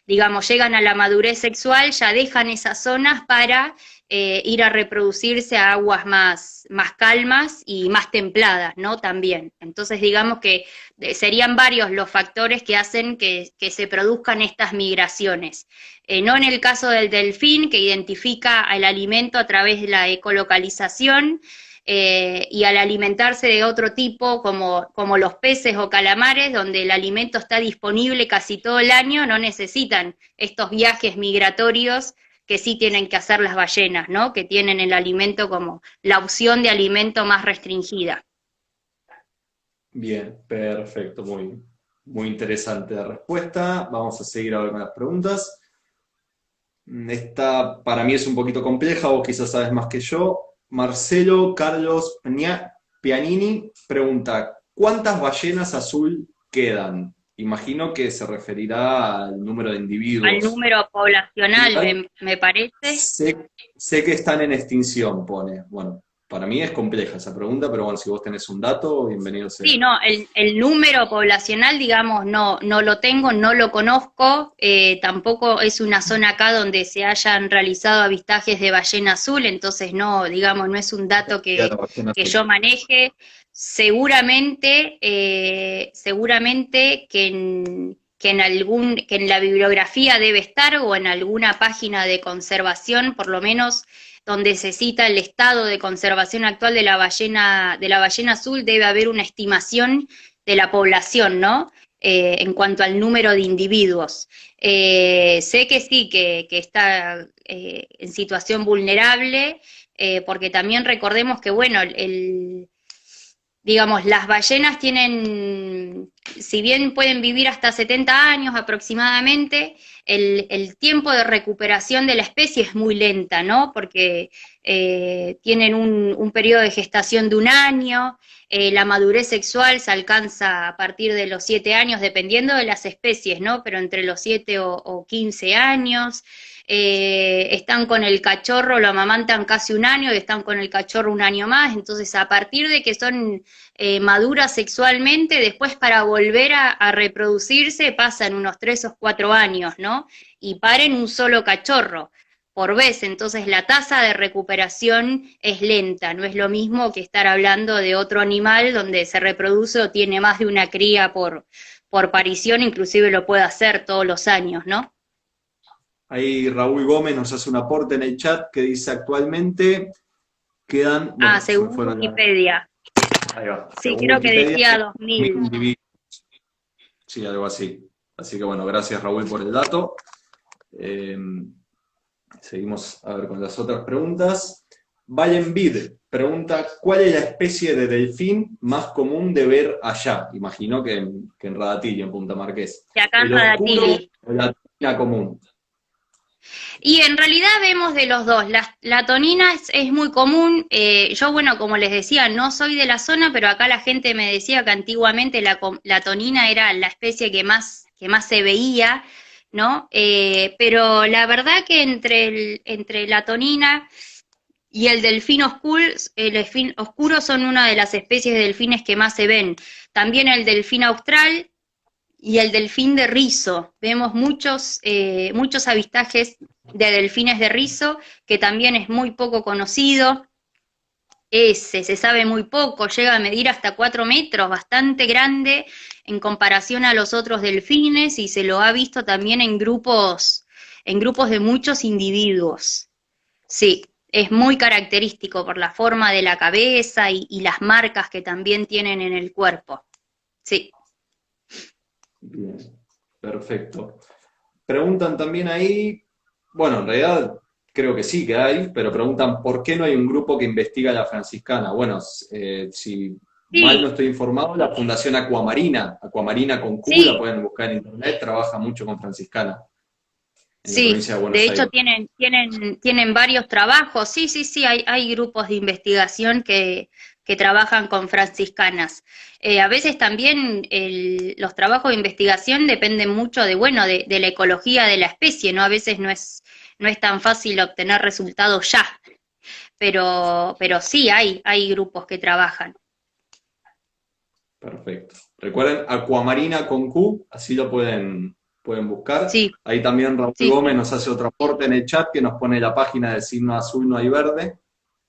digamos, llegan a la madurez sexual, ya dejan esas zonas para ir a reproducirse a aguas más calmas y más templadas, ¿no? También. Entonces, digamos que serían varios los factores que hacen que se produzcan estas migraciones. No en el caso del delfín, que identifica el alimento a través de la ecolocalización, y al alimentarse de otro tipo, como los peces o calamares, donde el alimento está disponible casi todo el año, no necesitan estos viajes migratorios que sí tienen que hacer las ballenas, ¿no? Que tienen el alimento como la opción de alimento más restringida. Bien, perfecto, muy interesante la respuesta. Vamos a seguir ahora con las preguntas. Esta para mí es un poquito compleja, vos quizás sabes más que yo. Marcelo Carlos Pianini pregunta, ¿cuántas ballenas azul quedan? Imagino que se referirá al número de Al individuos. número poblacional, me parece. Sé que están en extinción, pone. Bueno, para mí es compleja esa pregunta, pero bueno, si vos tenés un dato, bienvenido sea. Sí, no, el número poblacional, digamos, no lo tengo, no lo conozco, tampoco es una zona acá donde se hayan realizado avistajes de ballena azul, entonces no, digamos, no es un dato Claro, ballena que azul. yo maneje. Seguramente que en la bibliografía debe estar o en alguna página de conservación, por lo menos donde se cita el estado de conservación actual de la ballena azul, debe haber una estimación de la población, ¿no? En cuanto al número de individuos. Sé que sí, que está en situación vulnerable, porque también recordemos que, bueno, digamos, las ballenas tienen, si bien pueden vivir hasta 70 años aproximadamente, el tiempo de recuperación de la especie es muy lenta, ¿no? Porque tienen un periodo de gestación de 1 año, la madurez sexual se alcanza a partir de los 7 años, dependiendo de las especies, ¿no? Pero entre los 7 o 15 años. Están con el cachorro, lo amamantan casi 1 año y están con el cachorro 1 año más, entonces a partir de que son maduras sexualmente, después para volver a reproducirse pasan unos 3 o 4 años, ¿no? Y paren un solo cachorro por vez, entonces la tasa de recuperación es lenta, no es lo mismo que estar hablando de otro animal donde se reproduce o tiene más de una cría por parición, inclusive lo puede hacer todos los años, ¿no? Ahí Raúl Gómez nos hace un aporte en el chat que dice actualmente quedan, bueno, se me Según fueron las... Wikipedia. Ahí va, Sí, según creo que Wikipedia, decía 1000 2000. individuos. Sí, algo así. Así que bueno, gracias Raúl por el dato. Eh, Seguimos a ver con las otras preguntas. Valenvid pregunta, ¿cuál es la especie de delfín más común de ver allá? Imagino que en Radatili, en Punta Marqués. Que acá en ¿El oscuro Radatili. o la tina común? Y en realidad vemos de los dos. La tonina es muy común. Yo, bueno, como les decía, no soy de la zona, pero acá la gente me decía que antiguamente la tonina era la especie que más se veía, ¿no? Pero la verdad que entre la tonina y el delfín oscuro son una de las especies de delfines que más se ven. También el delfín austral y el delfín de rizo. Vemos muchos avistajes de delfines de rizo, que también es muy poco conocido. Ese se sabe muy poco, llega a medir hasta 4 metros, bastante grande en comparación a los otros delfines, y se lo ha visto también en grupos de muchos individuos. Sí, es muy característico por la forma de la cabeza y las marcas que también tienen en el cuerpo. Sí. Bien, perfecto. Preguntan también ahí, bueno, en realidad creo que sí que hay, pero preguntan por qué no hay un grupo que investiga la franciscana. Bueno, si mal no Sí, estoy informado, la Fundación Aquamarina, Aquamarina con Q, la sí, pueden buscar en internet, trabaja mucho con franciscana en la sí, provincia de de Buenos hecho Aires. tienen varios trabajos, sí, hay grupos de investigación que trabajan con franciscanas. A veces también los trabajos de investigación dependen mucho de, bueno, de la ecología de la especie, ¿no? A veces no es tan fácil obtener resultados ya, pero sí hay grupos que trabajan. Perfecto. Recuerden, Aquamarina con Q, así lo pueden buscar. Sí, Ahí también Raúl sí, Gómez sí. nos hace otro aporte en el chat que nos pone la página del signo azul no hay verde,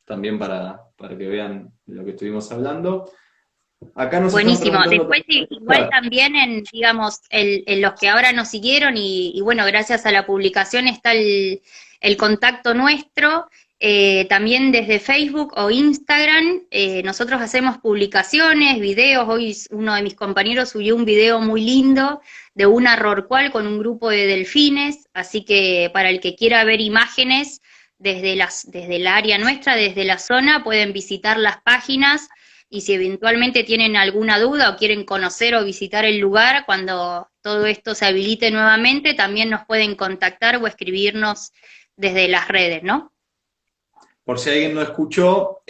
también para que vean de lo que estuvimos hablando. Acá nos están Buenísimo. preguntando Después, también en el igual chat. también digamos, en los que ahora nos siguieron y bueno, gracias a la publicación está el contacto nuestro. También desde Facebook o Instagram, nosotros hacemos publicaciones, videos. Hoy uno de mis compañeros subió un video muy lindo de una rorcual con un grupo de delfines, así que para el que quiera ver imágenes desde el área nuestra, desde la zona, pueden visitar las páginas, y si eventualmente tienen alguna duda o quieren conocer o visitar el lugar, cuando todo esto se habilite nuevamente, también nos pueden contactar o escribirnos desde las redes, ¿no? Por si alguien no escuchó,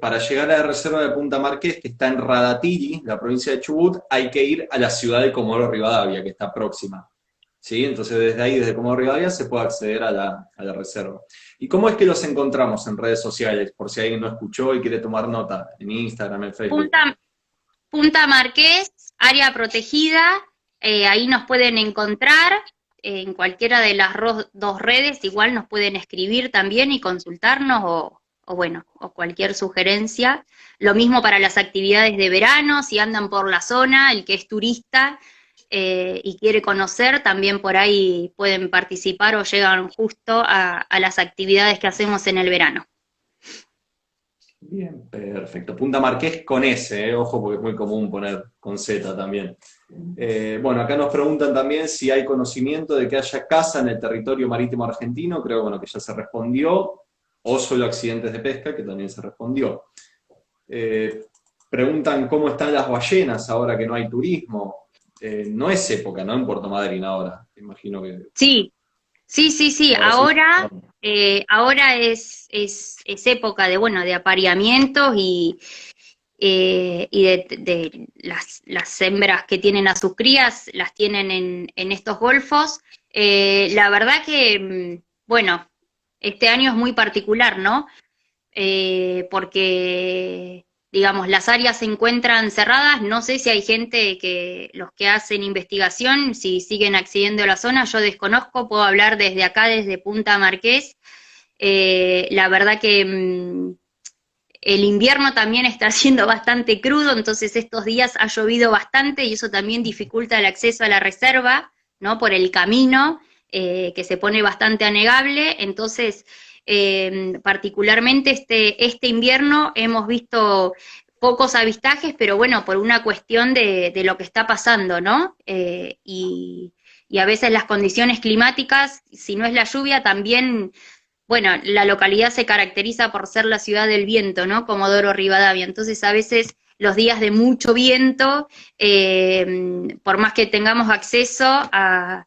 para llegar a la reserva de Punta Marqués, que está en Radatili, la provincia de Chubut, hay que ir a la ciudad de Comodoro Rivadavia, que está próxima. ¿Sí? Entonces desde ahí, desde Comodoro Rivadavia, se puede acceder a la reserva. ¿Y cómo es que los encontramos en redes sociales? Por si alguien no escuchó y quiere tomar nota, en Instagram, en Facebook. Punta Marqués, área protegida, ahí nos pueden encontrar, en cualquiera de las dos redes, igual nos pueden escribir también y consultarnos, o bueno, o cualquier sugerencia. Lo mismo para las actividades de verano, si andan por la zona, el que es turista y quiere conocer, también por ahí pueden participar o llegan justo a las actividades que hacemos en el verano. Bien, perfecto. Punta Marqués con S, ojo, porque es muy común poner con Z también. Bueno, acá nos preguntan también si hay conocimiento de que haya caza en el territorio marítimo argentino. Creo, bueno, que ya se respondió. O solo accidentes de pesca, que también se respondió. Preguntan cómo están las ballenas ahora que no hay turismo. No es época, ¿no? En Puerto Madryn ahora. Imagino que Sí, sí, ahora sí. ahora es época de, bueno, de apareamientos y de las hembras que tienen a sus crías, las tienen en estos golfos. La verdad que, bueno, este año es muy particular, ¿no? Porque, digamos, las áreas se encuentran cerradas. No sé si hay gente los que hacen investigación, si siguen accediendo a la zona, yo desconozco, puedo hablar desde acá, desde Punta Marqués. La verdad que el invierno también está siendo bastante crudo, entonces estos días ha llovido bastante y eso también dificulta el acceso a la reserva, ¿no? Por el camino, que se pone bastante anegable. Entonces, particularmente este invierno hemos visto pocos avistajes, pero bueno, por una cuestión de lo que está pasando, ¿no? Y a veces las condiciones climáticas, si no es la lluvia, también, bueno, la localidad se caracteriza por ser la ciudad del viento, ¿no? Comodoro Rivadavia. Entonces, a veces los días de mucho viento, por más que tengamos acceso a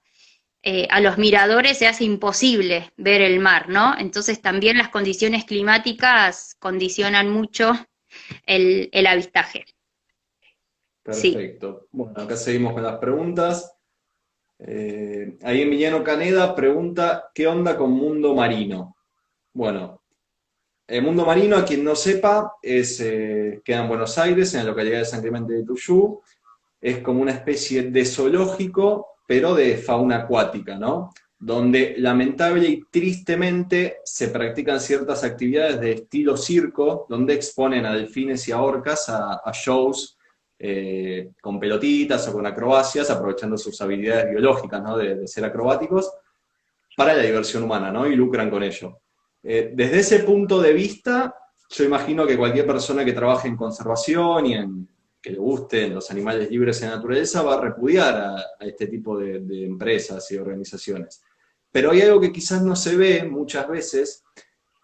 los miradores, se hace imposible ver el mar, ¿no? Entonces, también las condiciones climáticas condicionan mucho el avistaje. Sí. Perfecto. Bueno, acá seguimos con las preguntas. Ahí Emiliano Caneda pregunta, ¿qué onda con Mundo Marino? Bueno, el Mundo Marino, a quien no sepa, queda en Buenos Aires, en la localidad de San Clemente de Tuyú. Es como una especie de zoológico, pero de fauna acuática, ¿no? Donde lamentable y tristemente se practican ciertas actividades de estilo circo, donde exponen a delfines y a orcas a shows con pelotitas o con acrobacias, aprovechando sus habilidades biológicas, ¿no? de ser acrobáticos, para la diversión humana, ¿no? Y lucran con ello. Desde ese punto de vista, yo imagino que cualquier persona que trabaje en conservación y que le gusten los animales libres en la naturaleza va a repudiar a este tipo de empresas y organizaciones. Pero hay algo que quizás no se ve muchas veces,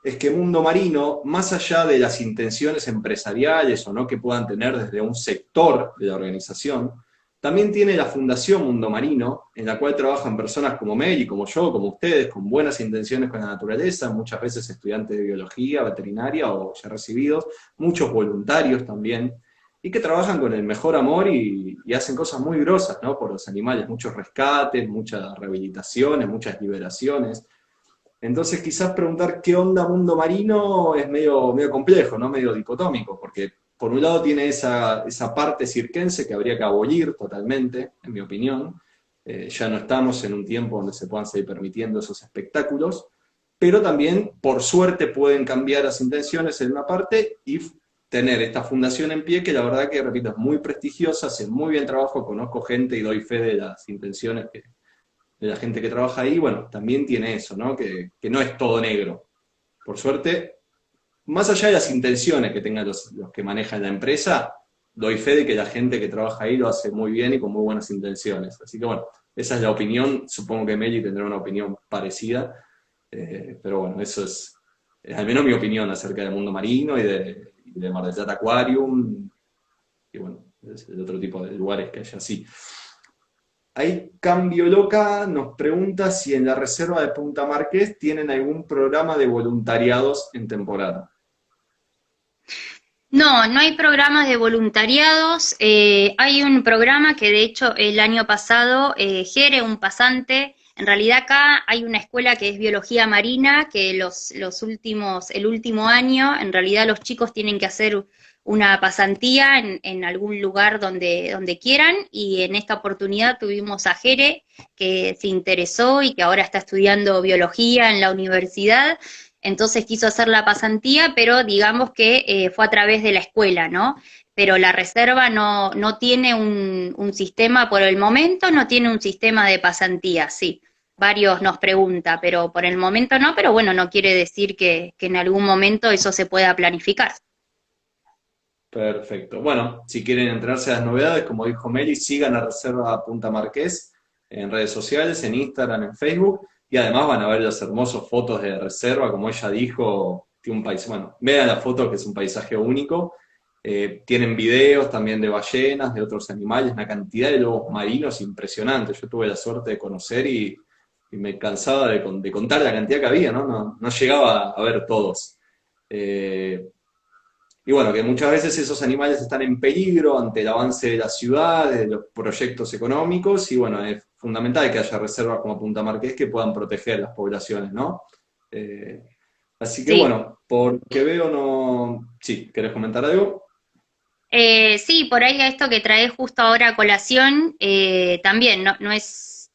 es que Mundo Marino, más allá de las intenciones empresariales o no que puedan tener desde un sector de la organización, también tiene la Fundación Mundo Marino, en la cual trabajan personas como Mel y como yo, como ustedes, con buenas intenciones con la naturaleza, muchas veces estudiantes de biología, veterinaria o ya recibidos, muchos voluntarios también, y que trabajan con el mejor amor y hacen cosas muy grosas, ¿no? Por los animales, muchos rescates, muchas rehabilitaciones, muchas liberaciones. Entonces quizás preguntar qué onda Mundo Marino es medio complejo, ¿no? Medio dicotómico, porque por un lado tiene esa parte cirquense que habría que abolir totalmente, en mi opinión. Ya no estamos en un tiempo donde se puedan seguir permitiendo esos espectáculos, pero también, por suerte, pueden cambiar las intenciones en una parte y tener esta fundación en pie, que la verdad que, repito, es muy prestigiosa, hace muy bien trabajo, conozco gente y doy fe de las intenciones de la gente que trabaja ahí. Bueno, también tiene eso, ¿no? Que no es todo negro, por suerte, más allá de las intenciones que tengan los que manejan la empresa, doy fe de que la gente que trabaja ahí lo hace muy bien y con muy buenas intenciones. Así que bueno, esa es la opinión, supongo que Meli tendrá una opinión parecida, pero bueno, eso es al menos mi opinión acerca del mundo marino y de Mar del Plata Aquarium, y bueno, es el otro tipo de lugares que hay así. Ahí Cambio Loca nos pregunta si en la reserva de Punta Marqués tienen algún programa de voluntariados en temporada. No, no hay programas de voluntariados. Hay un programa que de hecho el año pasado, Jere, un pasante, en realidad acá hay una escuela que es biología marina, que el último año, en realidad los chicos tienen que hacer una pasantía en algún lugar donde quieran, y en esta oportunidad tuvimos a Jere, que se interesó y que ahora está estudiando biología en la universidad. Entonces quiso hacer la pasantía, pero digamos que fue a través de la escuela, ¿no? Pero la reserva no tiene un sistema por el momento, no tiene un sistema de pasantía, sí. Varios nos pregunta, pero por el momento no, pero bueno, no quiere decir que en algún momento eso se pueda planificar. Perfecto. Bueno, si quieren enterarse de las novedades, como dijo Meli, sigan la Reserva Punta Marqués en redes sociales, en Instagram, en Facebook, y además van a ver las hermosas fotos de reserva, como ella dijo, tiene un paisaje, bueno, vean la foto que es un paisaje único. Tienen videos también de ballenas, de otros animales, una cantidad de lobos marinos impresionante. Yo tuve la suerte de conocer y me cansaba de contar la cantidad que había, ¿no? No llegaba a ver todos. Y bueno, que muchas veces esos animales están en peligro ante el avance de la ciudad, de los proyectos económicos, y bueno, es fundamental que haya reservas como Punta Marqués que puedan proteger las poblaciones, ¿no? Eh, Así que Sí. bueno, porque veo no... Sí, ¿querés comentar algo? Sí, por ahí a esto que traes justo ahora a colación, también no es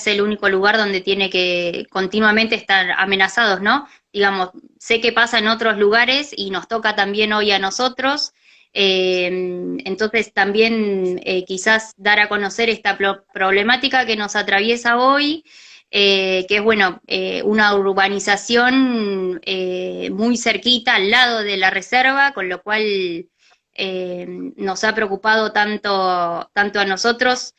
el único lugar donde tiene que continuamente estar amenazados, ¿no? Digamos, sé que pasa en otros lugares y nos toca también hoy a nosotros, entonces también quizás dar a conocer esta problemática que nos atraviesa hoy, que es, bueno, una urbanización muy cerquita al lado de la reserva, con lo cual nos ha preocupado tanto a nosotros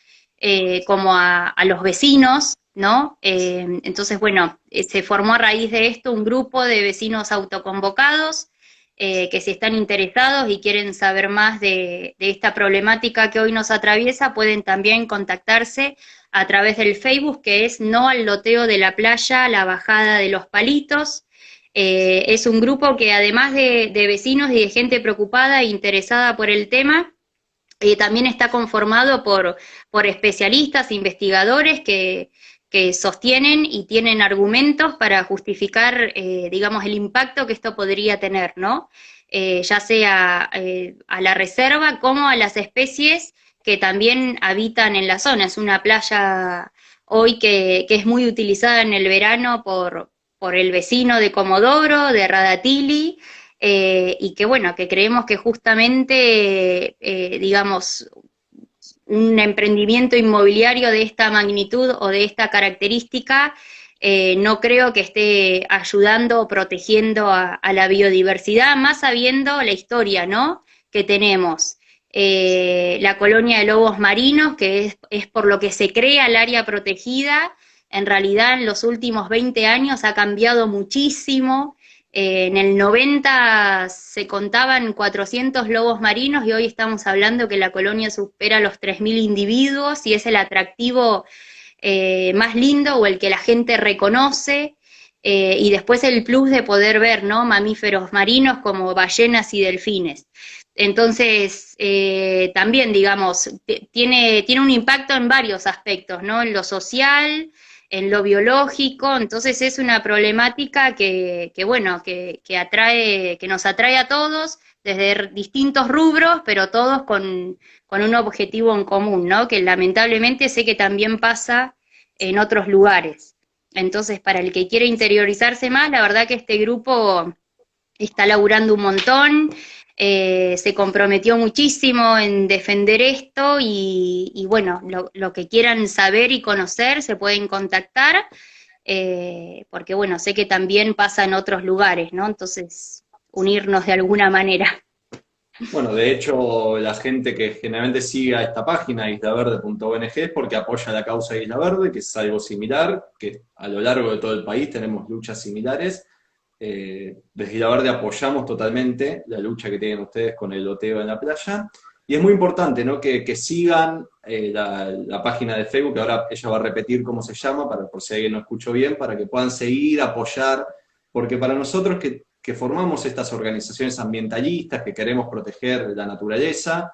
como a los vecinos, ¿no? Entonces, bueno, se formó a raíz de esto un grupo de vecinos autoconvocados que si están interesados y quieren saber más de esta problemática que hoy nos atraviesa, pueden también contactarse a través del Facebook, que es No al Loteo de la Playa, la Bajada de los Palitos. Es un grupo que además de vecinos y de gente preocupada e interesada por el tema, también está conformado por especialistas, investigadores que sostienen y tienen argumentos para justificar, digamos, el impacto que esto podría tener, ¿no? Ya sea a la reserva como a las especies que también habitan en la zona. Es una playa hoy que es muy utilizada en el verano por el vecino de Comodoro, de Radatili, y que bueno, que creemos que justamente, digamos, un emprendimiento inmobiliario de esta magnitud o de esta característica, no creo que esté ayudando o protegiendo a la biodiversidad, más sabiendo la historia, ¿no? Que tenemos. La colonia de lobos marinos, que es por lo que se crea el área protegida, en realidad en los últimos 20 años ha cambiado muchísimo. En el 90 se contaban 400 lobos marinos y hoy estamos hablando que la colonia supera los 3.000 individuos y es el atractivo más lindo o el que la gente reconoce. Y después el plus de poder ver, ¿no? Mamíferos marinos como ballenas y delfines. Entonces, también, digamos, tiene un impacto en varios aspectos, ¿no? En lo social, en lo biológico, entonces es una problemática bueno, que nos atrae a todos desde distintos rubros, pero todos con un objetivo en común, ¿no? Que lamentablemente sé que también pasa en otros lugares. Entonces, para el que quiere interiorizarse más, la verdad que este grupo está laburando un montón, se comprometió muchísimo en defender esto y bueno, lo que quieran saber y conocer se pueden contactar. porque bueno, sé que también pasa en otros lugares, ¿no? Entonces, unirnos de alguna manera. Bueno, de hecho, la gente que generalmente sigue a esta página, islaverde.ong, es porque apoya la causa de Isla Verde, que es algo similar, que a lo largo de todo el país tenemos luchas similares. Desde Isla Verde apoyamos totalmente la lucha que tienen ustedes con el loteo en la playa. Y es muy importante, ¿no? que sigan la página de Facebook, que ahora ella va a repetir cómo se llama, por si alguien no escuchó bien, para que puedan seguir, apoyar, porque para nosotros que formamos estas organizaciones ambientalistas, que queremos proteger la naturaleza,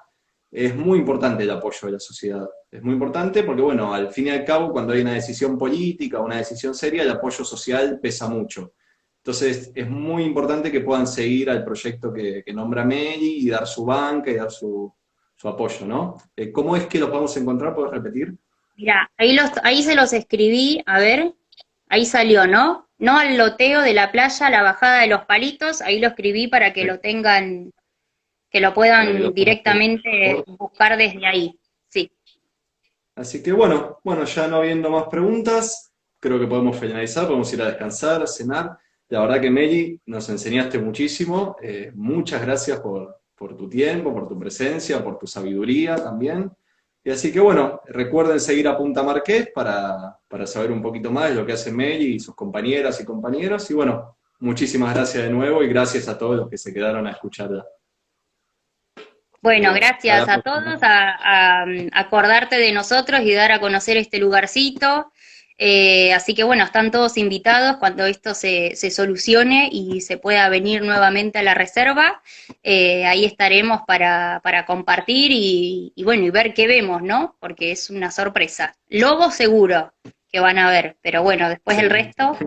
es muy importante el apoyo de la sociedad. Es muy importante porque, bueno, al fin y al cabo, cuando hay una decisión política, una decisión seria, el apoyo social pesa mucho. Entonces, es muy importante que puedan seguir al proyecto que nombra Meli y dar su banca y dar su apoyo, ¿no? ¿Cómo es que los vamos a encontrar? ¿Puedes repetir? Mira, ahí se los escribí, a ver, ahí salió, ¿no? No al loteo de la playa, la bajada de los palitos, ahí lo escribí para que lo tengan, que lo Para que puedan lo pongan directamente por buscar desde ahí. Sí. Así que bueno, ya no habiendo más preguntas, creo que podemos finalizar, podemos ir a descansar, a cenar. La verdad que Meli, nos enseñaste muchísimo. Muchas gracias por tu tiempo, por tu presencia, por tu sabiduría también. Y así que bueno, recuerden seguir a Punta Marqués para saber un poquito más de lo que hace Meli y sus compañeras y compañeros. Y bueno, muchísimas gracias de nuevo y gracias a todos los que se quedaron a escucharla. Así que Bueno, bueno, hasta gracias la a todos, próxima. a acordarte de nosotros y dar a conocer este lugarcito. Así que bueno, están todos invitados cuando esto se solucione y se pueda venir nuevamente a la reserva. Ahí estaremos para compartir y bueno, y ver qué vemos, ¿no? Porque es una sorpresa. Lobos seguro que van a ver, pero bueno, después el Sí. resto,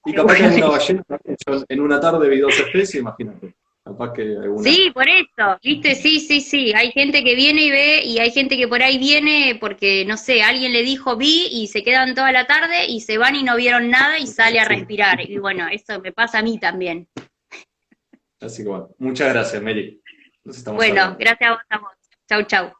Y capaz que alguna seguramente. ballena también. Yo en una tarde vi 2 especies, imagínate. Capaz que alguna. Sí, por eso, viste, sí, sí, sí, hay gente que viene y ve y hay gente que por ahí viene porque, no sé, alguien le dijo vi y se quedan toda la tarde y se van y no vieron nada y sale a Sí. respirar. Y bueno, eso me pasa a mí también. Así que bueno, muchas gracias, Meli. Nos estamos Bueno, hablando. gracias a vos. Chau, chau.